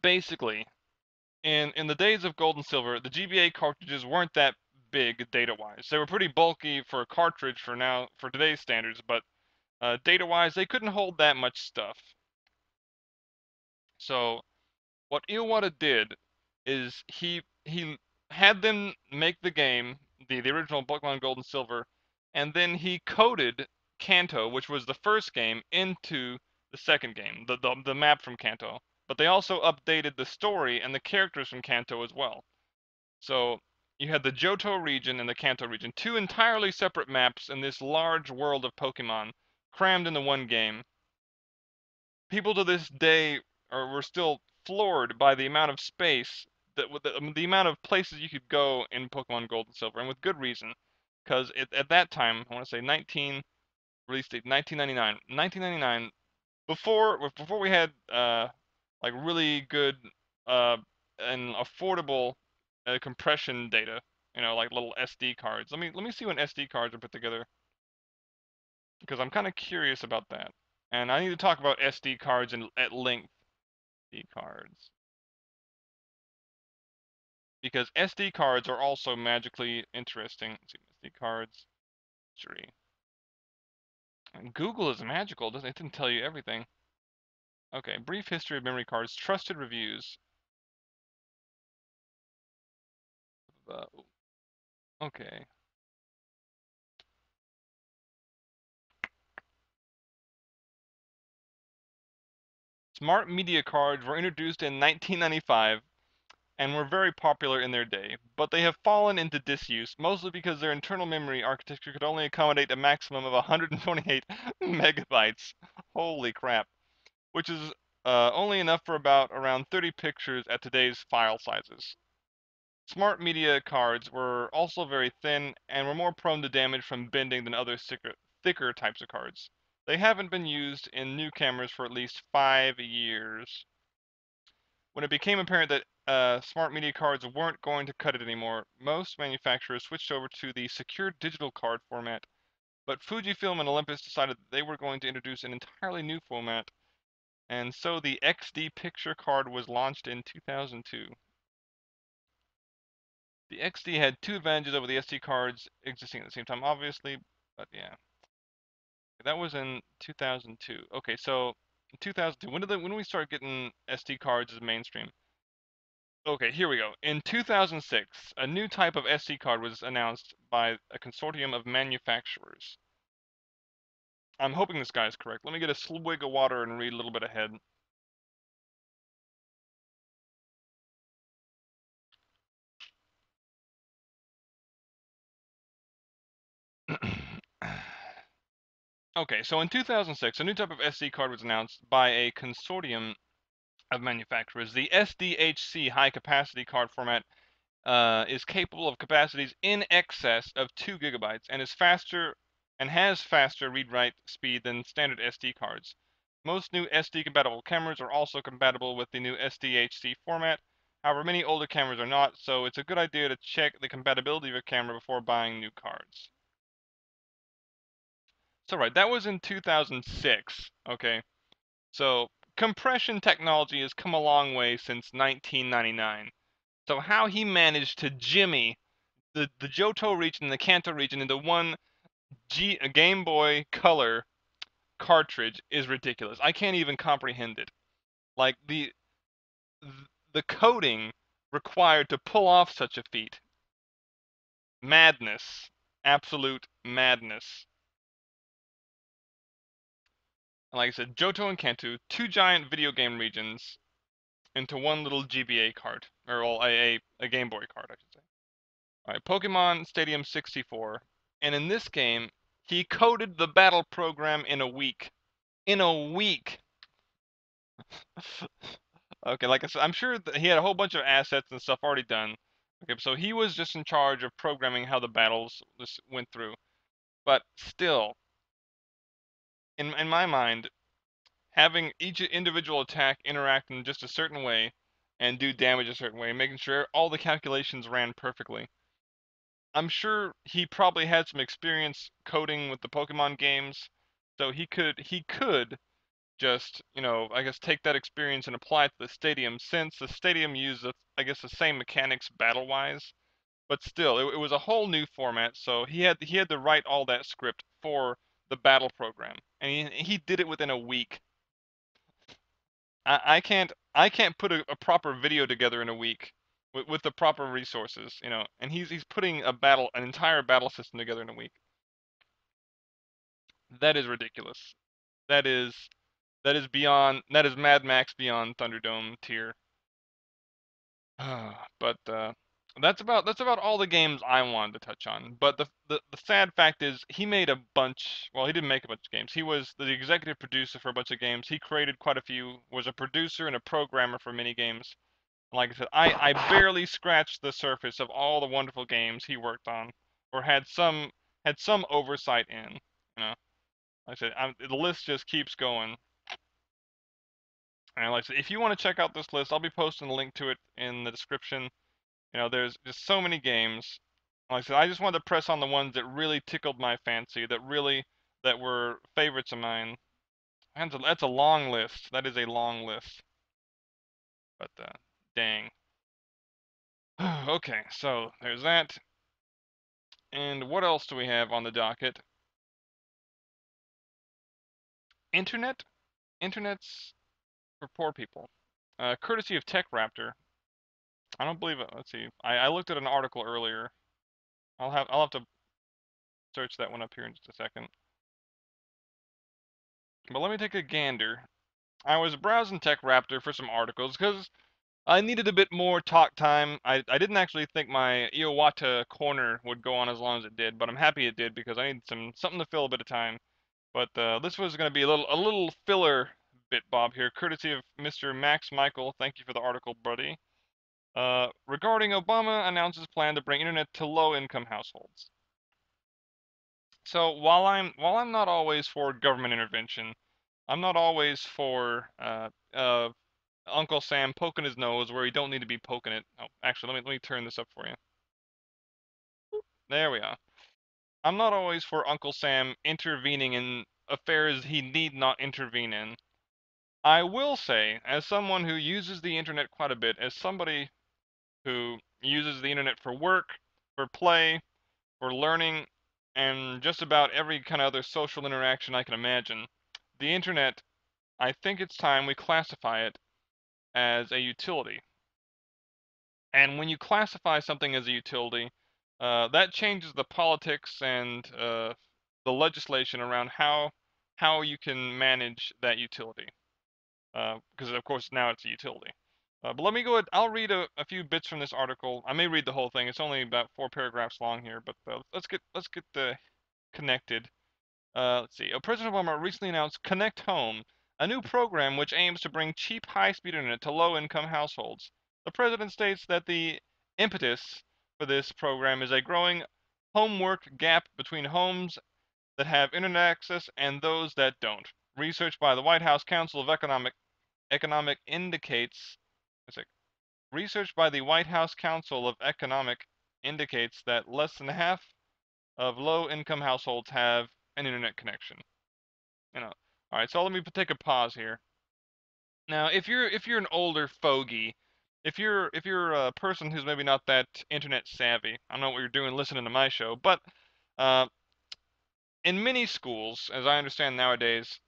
Basically, in the days of Gold and Silver, the GBA cartridges weren't that big data-wise. They were pretty bulky for a cartridge for today's standards, but data-wise, they couldn't hold that much stuff. So what Iwata did is he had them make the game, the original Pokemon Gold and Silver, and then he coded Kanto, which was the first game, into the second game, the map from Kanto. But they also updated the story and the characters from Kanto as well. So you had the Johto region and the Kanto region, two entirely separate maps in this large world of Pokemon crammed into one game. People to this day were still floored by the amount of space that the amount of places you could go in Pokemon Gold and Silver, and with good reason, because at that time, I want to say 19 release date 1999, 1999 before we had like really good uh and affordable compression data, like little SD cards. Let me see when SD cards are put together because I'm kind of curious about that. And I need to talk about SD cards at length. SD cards. Because SD cards are also magically interesting. Let's see, SD cards. History. And Google is magical. It didn't tell you everything. Okay, brief history of memory cards. Trusted reviews. Okay. Smart media cards were introduced in 1995 and were very popular in their day, but they have fallen into disuse, mostly because their internal memory architecture could only accommodate a maximum of 128 megabytes. Holy crap. Which is only enough for around 30 pictures at today's file sizes. Smart media cards were also very thin and were more prone to damage from bending than other thicker types of cards. They haven't been used in new cameras for at least 5 years. When it became apparent that smart media cards weren't going to cut it anymore, most manufacturers switched over to the secure digital card format. But Fujifilm and Olympus decided that they were going to introduce an entirely new format, and so the XD picture card was launched in 2002. The XD had two advantages over the SD cards existing at the same time, obviously, but yeah. That was in 2002. Okay, so in 2002, when did we start getting SD cards as mainstream? Okay, here we go. In 2006, a new type of SD card was announced by a consortium of manufacturers. I'm hoping this guy is correct. Let me get a swig of water and read a little bit ahead. Okay, so in 2006, a new type of SD card was announced by a consortium of manufacturers. The SDHC high capacity card format is capable of capacities in excess of 2 gigabytes and is faster and has faster read-write speed than standard SD cards. Most new SD compatible cameras are also compatible with the new SDHC format. However, many older cameras are not, so it's a good idea to check the compatibility of your camera before buying new cards. So right, that was in 2006, okay? So compression technology has come a long way since 1999. So how he managed to jimmy the Johto region and the Kanto region into one a Game Boy Color cartridge is ridiculous. I can't even comprehend it. Like the coding required to pull off such a feat. Madness. Absolute madness. And like I said, Johto and Kanto, two giant video game regions into one little GBA card. Or well, a Game Boy card, I should say. Alright, Pokemon Stadium 64. And in this game, he coded the battle program in a week. In a week! Okay, like I said, I'm sure that he had a whole bunch of assets and stuff already done. Okay, so he was just in charge of programming how the battles went through. But still, in my mind, having each individual attack interact in just a certain way and do damage a certain way, making sure all the calculations ran perfectly. I'm sure he probably had some experience coding with the Pokemon games, so he could just, I guess take that experience and apply it to the stadium, since the stadium used, I guess, the same mechanics battle-wise. But still, it was a whole new format, so he had to write all that script for the battle program, and he did it within a week. I can't put a proper video together in a week with the proper resources, and he's putting an entire battle system together in a week. That is ridiculous. That is that is Mad Max beyond Thunderdome tier. But that's about all the games I wanted to touch on. But the sad fact is he made a bunch. Well, he didn't make a bunch of games. He was the executive producer for a bunch of games. He created quite a few. Was a producer and a programmer for many games. Like I said, I barely scratched the surface of all the wonderful games he worked on, or had some oversight in. You know, like I said, the list just keeps going. And like I said, if you want to check out this list, I'll be posting a link to it in the description. There's just so many games. Like I said, I just wanted to press on the ones that really tickled my fancy, that were favorites of mine. That's a long list. That is a long list. But dang. Okay, so there's that. And what else do we have on the docket? Internet? Internet's for poor people. Courtesy of Tech Raptor. I don't believe it. Let's see. I looked at an article earlier. I'll have to search that one up here in just a second. But let me take a gander. I was browsing Tech Raptor for some articles because I needed a bit more talk time. I didn't actually think my Iwata corner would go on as long as it did, but I'm happy it did because I need something to fill a bit of time. But this was going to be a little filler bit, Bob, here, courtesy of Mr. Max Michael. Thank you for the article, buddy. Regarding Obama announces plan to bring internet to low-income households. So while I'm not always for government intervention, I'm not always for Uncle Sam poking his nose where he don't need to be poking it. Oh, actually, let me turn this up for you. There we are. I'm not always for Uncle Sam intervening in affairs he need not intervene in. I will say, as someone who uses the internet quite a bit, as somebody who uses the internet for work, for play, for learning, and just about every kind of other social interaction I can imagine, the internet, I think it's time we classify it as a utility. And when you classify something as a utility, that changes the politics and the legislation around how you can manage that utility. Because of course now it's a utility. But let me go ahead. I'll read a few bits from this article. I may read the whole thing. It's only about 4 paragraphs long here, but let's get connected. Let's see. President Obama recently announced Connect Home, a new program which aims to bring cheap, high-speed internet to low-income households. The president states that the impetus for this program is a growing homework gap between homes that have internet access and those that don't. Research by the White House Council of Economic indicates. Research by the White House Council of Economic indicates that less than half of low-income households have an internet connection. All right, so let me take a pause here. Now, if you're an older fogey, if you're a person who's maybe not that internet savvy, I don't know what you're doing listening to my show, but uh, in many schools, as I understand nowadays,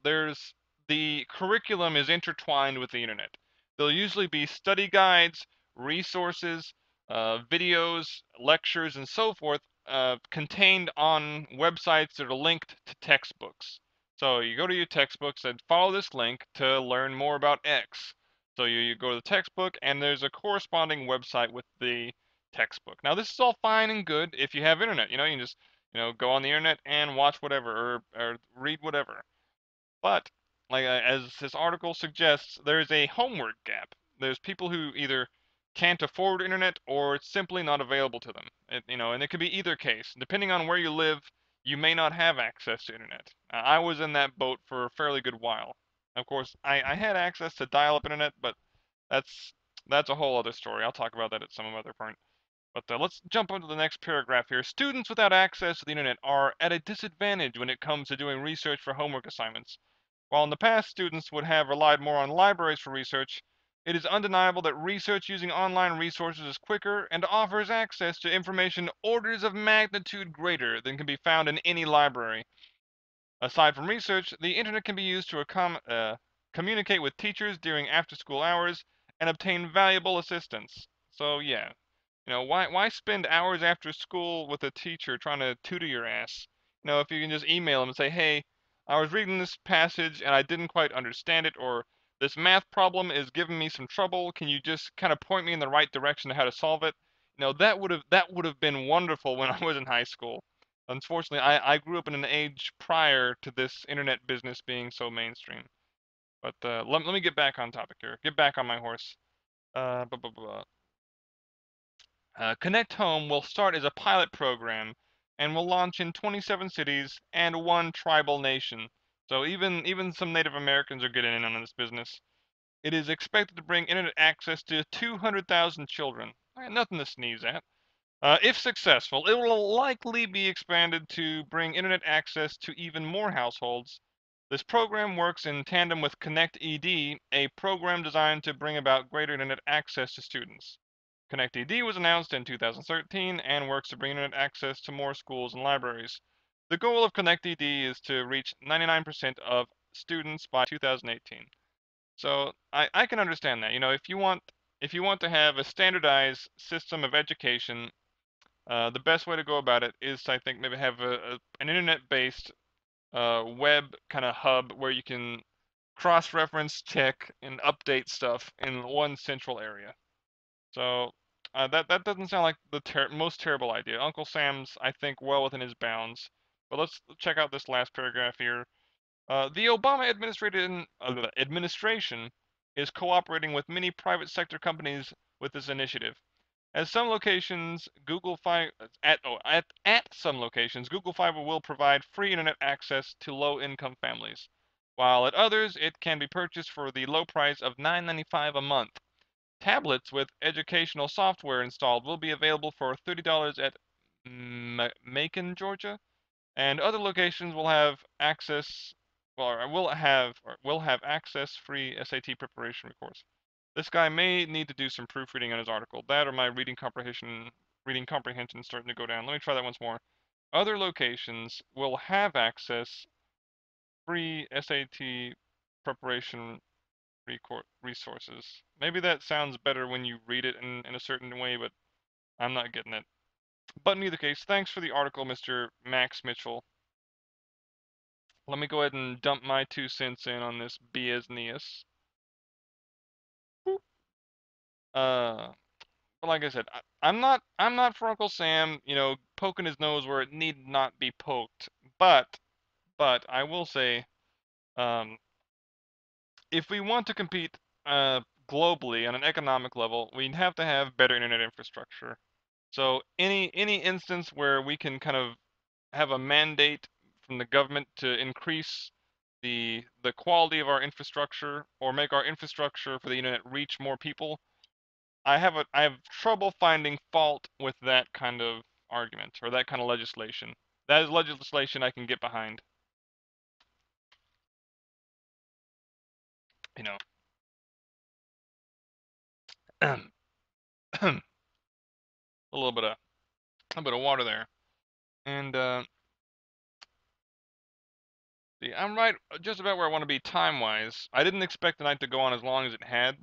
there's the curriculum is intertwined with the internet. There'll usually be study guides, resources, videos, lectures, and so forth contained on websites that are linked to textbooks. So you go to your textbooks and follow this link to learn more about X. So you go to the textbook and there's a corresponding website with the textbook. Now this is all fine and good if you have internet. You can just go on the internet and watch whatever or read whatever. But like as this article suggests, there's a homework gap. There's people who either can't afford internet or it's simply not available to them. And it could be either case. Depending on where you live, you may not have access to internet. I was in that boat for a fairly good while. Of course, I had access to dial-up internet, but that's that's a whole other story. I'll talk about that at some other point. But let's jump on to the next paragraph here. Students without access to the internet are at a disadvantage when it comes to doing research for homework assignments. While in the past students would have relied more on libraries for research, it is undeniable that research using online resources is quicker and offers access to information orders of magnitude greater than can be found in any library. Aside from research, the internet can be used to communicate with teachers during after-school hours and obtain valuable assistance. So yeah, why spend hours after school with a teacher trying to tutor your ass? If you can just email them and say, hey, I was reading this passage and I didn't quite understand it, or this math problem is giving me some trouble. Can you just kind of point me in the right direction to how to solve it? That would have been wonderful when I was in high school. Unfortunately, I grew up in an age prior to this internet business being so mainstream. But let me get back on topic here. Get back on my horse. Blah, blah, blah. Connect Home will start as a pilot program and will launch in 27 cities and one tribal nation. So even some Native Americans are getting in on this business. It is expected to bring internet access to 200,000 children. Nothing to sneeze at. If successful, it will likely be expanded to bring internet access to even more households. This program works in tandem with Connect ED, a program designed to bring about greater internet access to students. Connect ED was announced in 2013 and works to bring internet access to more schools and libraries. The goal of Connect ED is to reach 99% of students by 2018. So I can understand that. If you want to have a standardized system of education, the best way to go about it is, I think, maybe have an internet-based web kind of hub where you can cross-reference, check, and update stuff in one central area. So that doesn't sound like the most terrible idea. Uncle Sam's, I think, well within his bounds. But let's check out this last paragraph here. The Obama administration is cooperating with many private sector companies with this initiative. At some locations, at some locations, Google Fiber will provide free internet access to low-income families, while at others it can be purchased for the low price of $9.95 a month. Tablets with educational software installed will be available for $30 at Macon, Georgia, and other locations will have access. Well, will have access-free SAT preparation course. This guy may need to do some proofreading on his article. That or my reading comprehension starting to go down. Let me try that once more. Other locations will have access free SAT preparation resources. Maybe that sounds better when you read it in a certain way, but I'm not getting it. But in either case, thanks for the article, Mr. Max Mitchell. Let me go ahead and dump my 2 cents in on this business. Uh, but like I said, I'm not for Uncle Sam, poking his nose where it need not be poked. But I will say, um, if we want to compete globally on an economic level, we have to have better internet infrastructure. So any instance where we can kind of have a mandate from the government to increase the quality of our infrastructure or make our infrastructure for the internet reach more people, I have trouble finding fault with that kind of argument or that kind of legislation. That is legislation I can get behind. You know, a little bit of water there, and see, I'm right just about where I want to be time-wise. I didn't expect the night to go on as long as it had,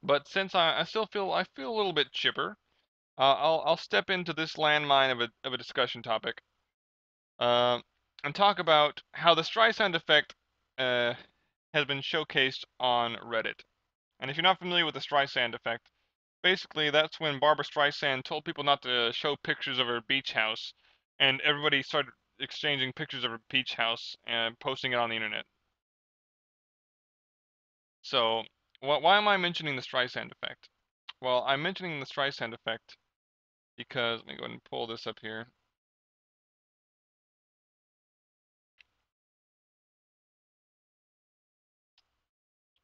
but since I still feel a little bit chipper, I'll step into this landmine of a discussion topic, uh, and talk about how the Streisand effect uh, has been showcased on Reddit. And if you're not familiar with the Streisand effect, basically that's when Barbara Streisand told people not to show pictures of her beach house, and everybody started exchanging pictures of her beach house and posting it on the internet. So, why am I mentioning the Streisand effect? Well, I'm mentioning the Streisand effect because let me go ahead and pull this up here.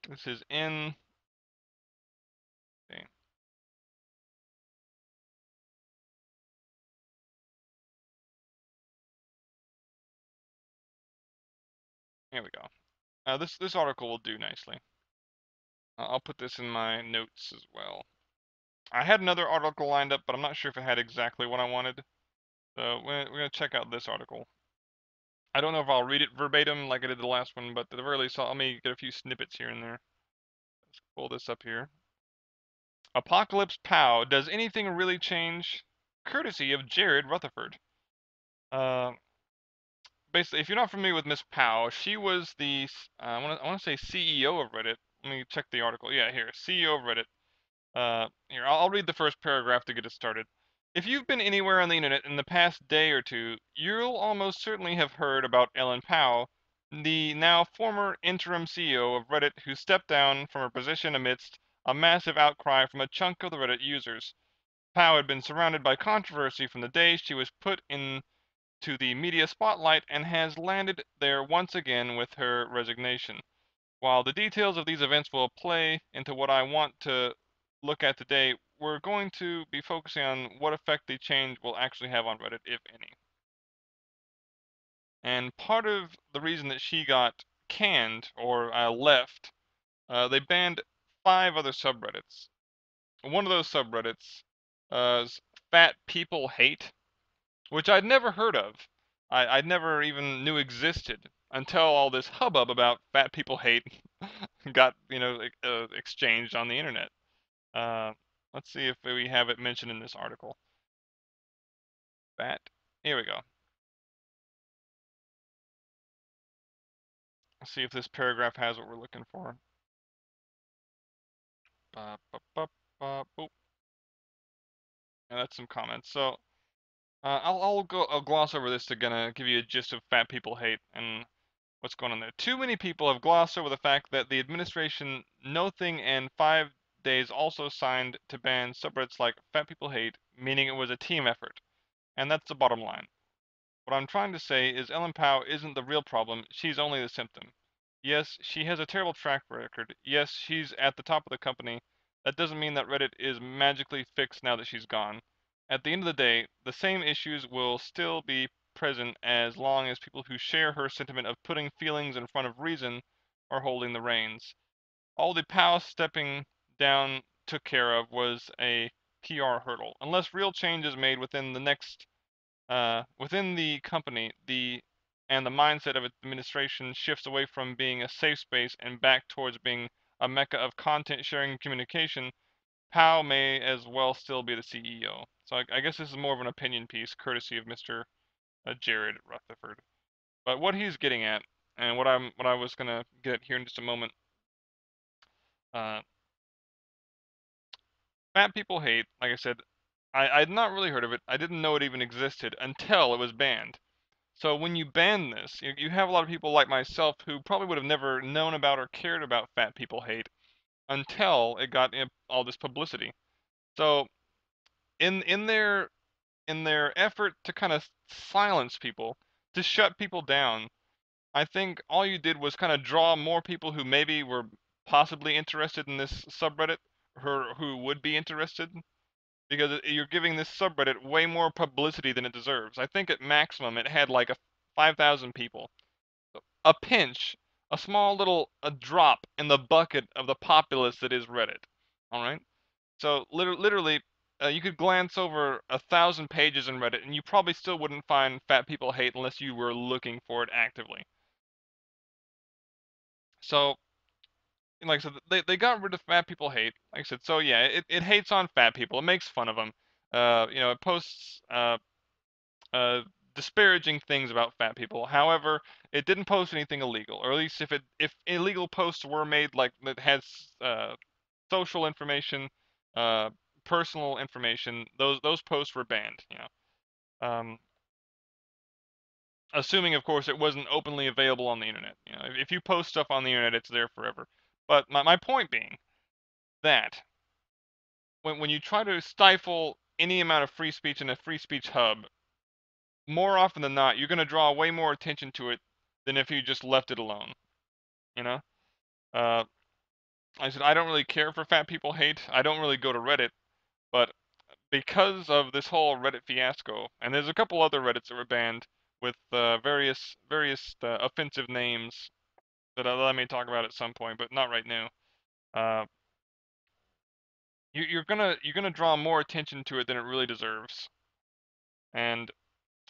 This is in. Okay, here we go. This article will do nicely. I'll put this in my notes as well. I had another article lined up, but I'm not sure if it had exactly what I wanted. So we're gonna check out this article. I don't know if I'll read it verbatim like I did the last one, but at the very least, let me get a few snippets here and there. Let's pull this up here. Apocalypse Pow. Does anything really change? Courtesy of Jared Rutherford. Uh, Basically, if you're not familiar with Miss Pow, she was the I want to say CEO of Reddit. Let me check the article. Yeah, here, CEO of Reddit. Here, I'll read the first paragraph to get us started. If you've been anywhere on the internet in the past day or two, you'll almost certainly have heard about Ellen Pao, the now former interim CEO of Reddit who stepped down from her position amidst a massive outcry from a chunk of the Reddit users. Pao had been surrounded by controversy from the day she was put into the media spotlight and has landed there once again with her resignation. While the details of these events will play into what I want to look at today, we're going to be focusing on what effect the change will actually have on Reddit, if any. And part of the reason that she got canned or left, they banned 5 other subreddits. One of those subreddits is Fat People Hate, which I'd never heard of. I'd never even knew existed until all this hubbub about fat people hate got exchanged on the internet. Uh, let's see if we have it mentioned in this article. Fat. Here we go. Let's see if this paragraph has what we're looking for. Ba, ba, ba, ba, boop. And that's some comments. So I'll gloss over this to gonna give you a gist of fat people hate and what's going on there. Too many people have glossed over the fact that the administration No Thing and 5 Days also signed to ban subreddits like Fat People Hate, meaning it was a team effort. And that's the bottom line. What I'm trying to say is Ellen Pao isn't the real problem, she's only the symptom. Yes, she has a terrible track record. Yes, she's at the top of the company. That doesn't mean that Reddit is magically fixed now that she's gone. At the end of the day, the same issues will still be present as long as people who share her sentiment of putting feelings in front of reason are holding the reins. All the Pao stepping down took care of was a PR hurdle. Unless real change is made within the company, the mindset of its administration shifts away from being a safe space and back towards being a mecca of content sharing and communication. Powell may as well still be the CEO. So I guess this is more of an opinion piece, courtesy of Mr. Jared Rutherford. But what he's getting at, and what I was gonna get here in just a moment, uh, fat people hate. Like I said, I'd not really heard of it. I didn't know it even existed until it was banned. So when you ban this, you have a lot of people like myself who probably would have never known about or cared about fat people hate until it got all this publicity. So in their effort to kind of silence people, to shut people down, I think all you did was kind of draw more people who maybe were possibly interested in this subreddit, or who would be interested, because you're giving this subreddit way more publicity than it deserves. I think at maximum it had like 5,000 people. A pinch, a small little a drop in the bucket of the populace that is Reddit. All right. So literally, you could glance over 1,000 pages in Reddit, and you probably still wouldn't find fat people hate unless you were looking for it actively. So, like I said, they got rid of fat people hate. Like I said, so yeah, it hates on fat people. It makes fun of them. It posts uh, disparaging things about fat people. However, it didn't post anything illegal, or at least if illegal posts were made like that has social information, uh, personal information, those posts were banned. Assuming of course it wasn't openly available on the internet. If you post stuff on the internet, it's there forever. But my point being that when you try to stifle any amount of free speech in a free speech hub, more often than not, you're going to draw way more attention to it than if you just left it alone. You know? Uh, I said, I don't really care for fat people hate. I don't really go to Reddit, but because of this whole Reddit fiasco, and there's a couple other Reddits that were banned with various offensive names that I may talk about at some point, but not right now. Uh, you're gonna draw more attention to it than it really deserves, and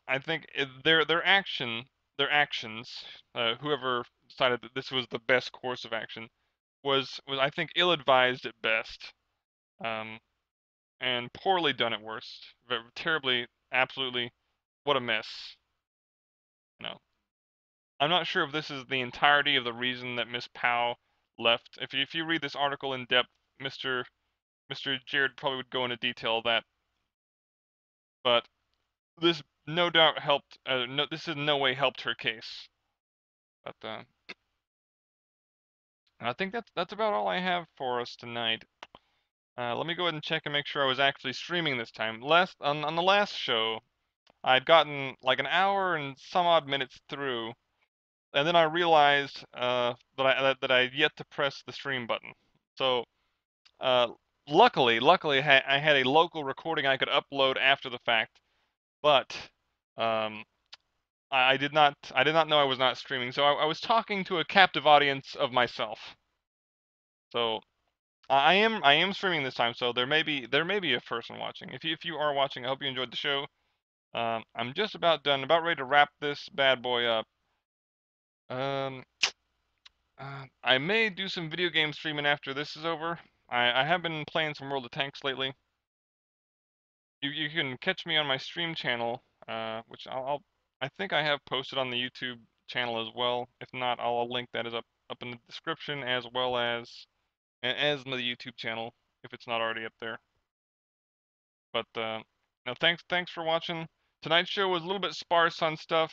I think their actions, whoever decided that this was the best course of action, was I think ill-advised at best, um, and poorly done at worst. Terribly, absolutely, what a mess. You know, I'm not sure if this is the entirety of the reason that Miss Powell left. If you read this article in depth, Mr. Jared probably would go into detail of that, but this no doubt helped. No, this in no way helped her case. But I think that's about all I have for us tonight. Let me go ahead and check and make sure I was actually streaming this time. On the last show, I'd gotten like an hour and some odd minutes through, and then I realized that I had yet to press the stream button. So uh, luckily, I had a local recording I could upload after the fact, but um, I did not know I was not streaming. So I was talking to a captive audience of myself. So I am streaming this time, so there may be a person watching. If you are watching, I hope you enjoyed the show. I'm just about done, about ready to wrap this bad boy up. Um, I may do some video game streaming after this is over. I have been playing some World of Tanks lately. You can catch me on my stream channel, which I think I have posted on the YouTube channel as well. If not, I'll link that up in the description, as well as the YouTube channel if it's not already up there. But no, thanks for watching. Tonight's show was a little bit sparse on stuff,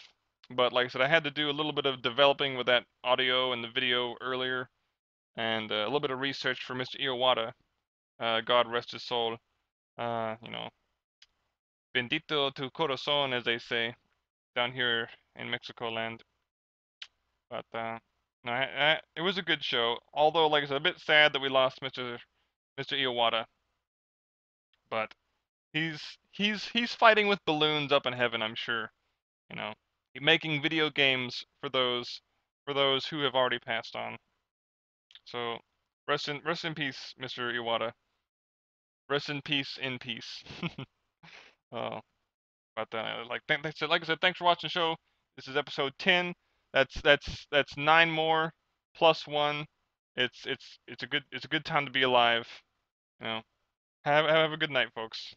but like I said, I had to do a little bit of developing with that audio and the video earlier, and a little bit of research for Mr. Iwata. God rest his soul. You know, bendito tu corazón, as they say down here in Mexico land. But no, it was a good show. Although, like I said, a bit sad that we lost Mr. Iwata. But he's fighting with balloons up in heaven, I'm sure. You know, making video games for those who have already passed on. So rest in peace, Mr. Iwata. Rest in peace in peace. uh, but like I said, thanks for watching the show. This is episode 10. That's 9 more plus 1. It's a good time to be alive. You know, have a good night, folks.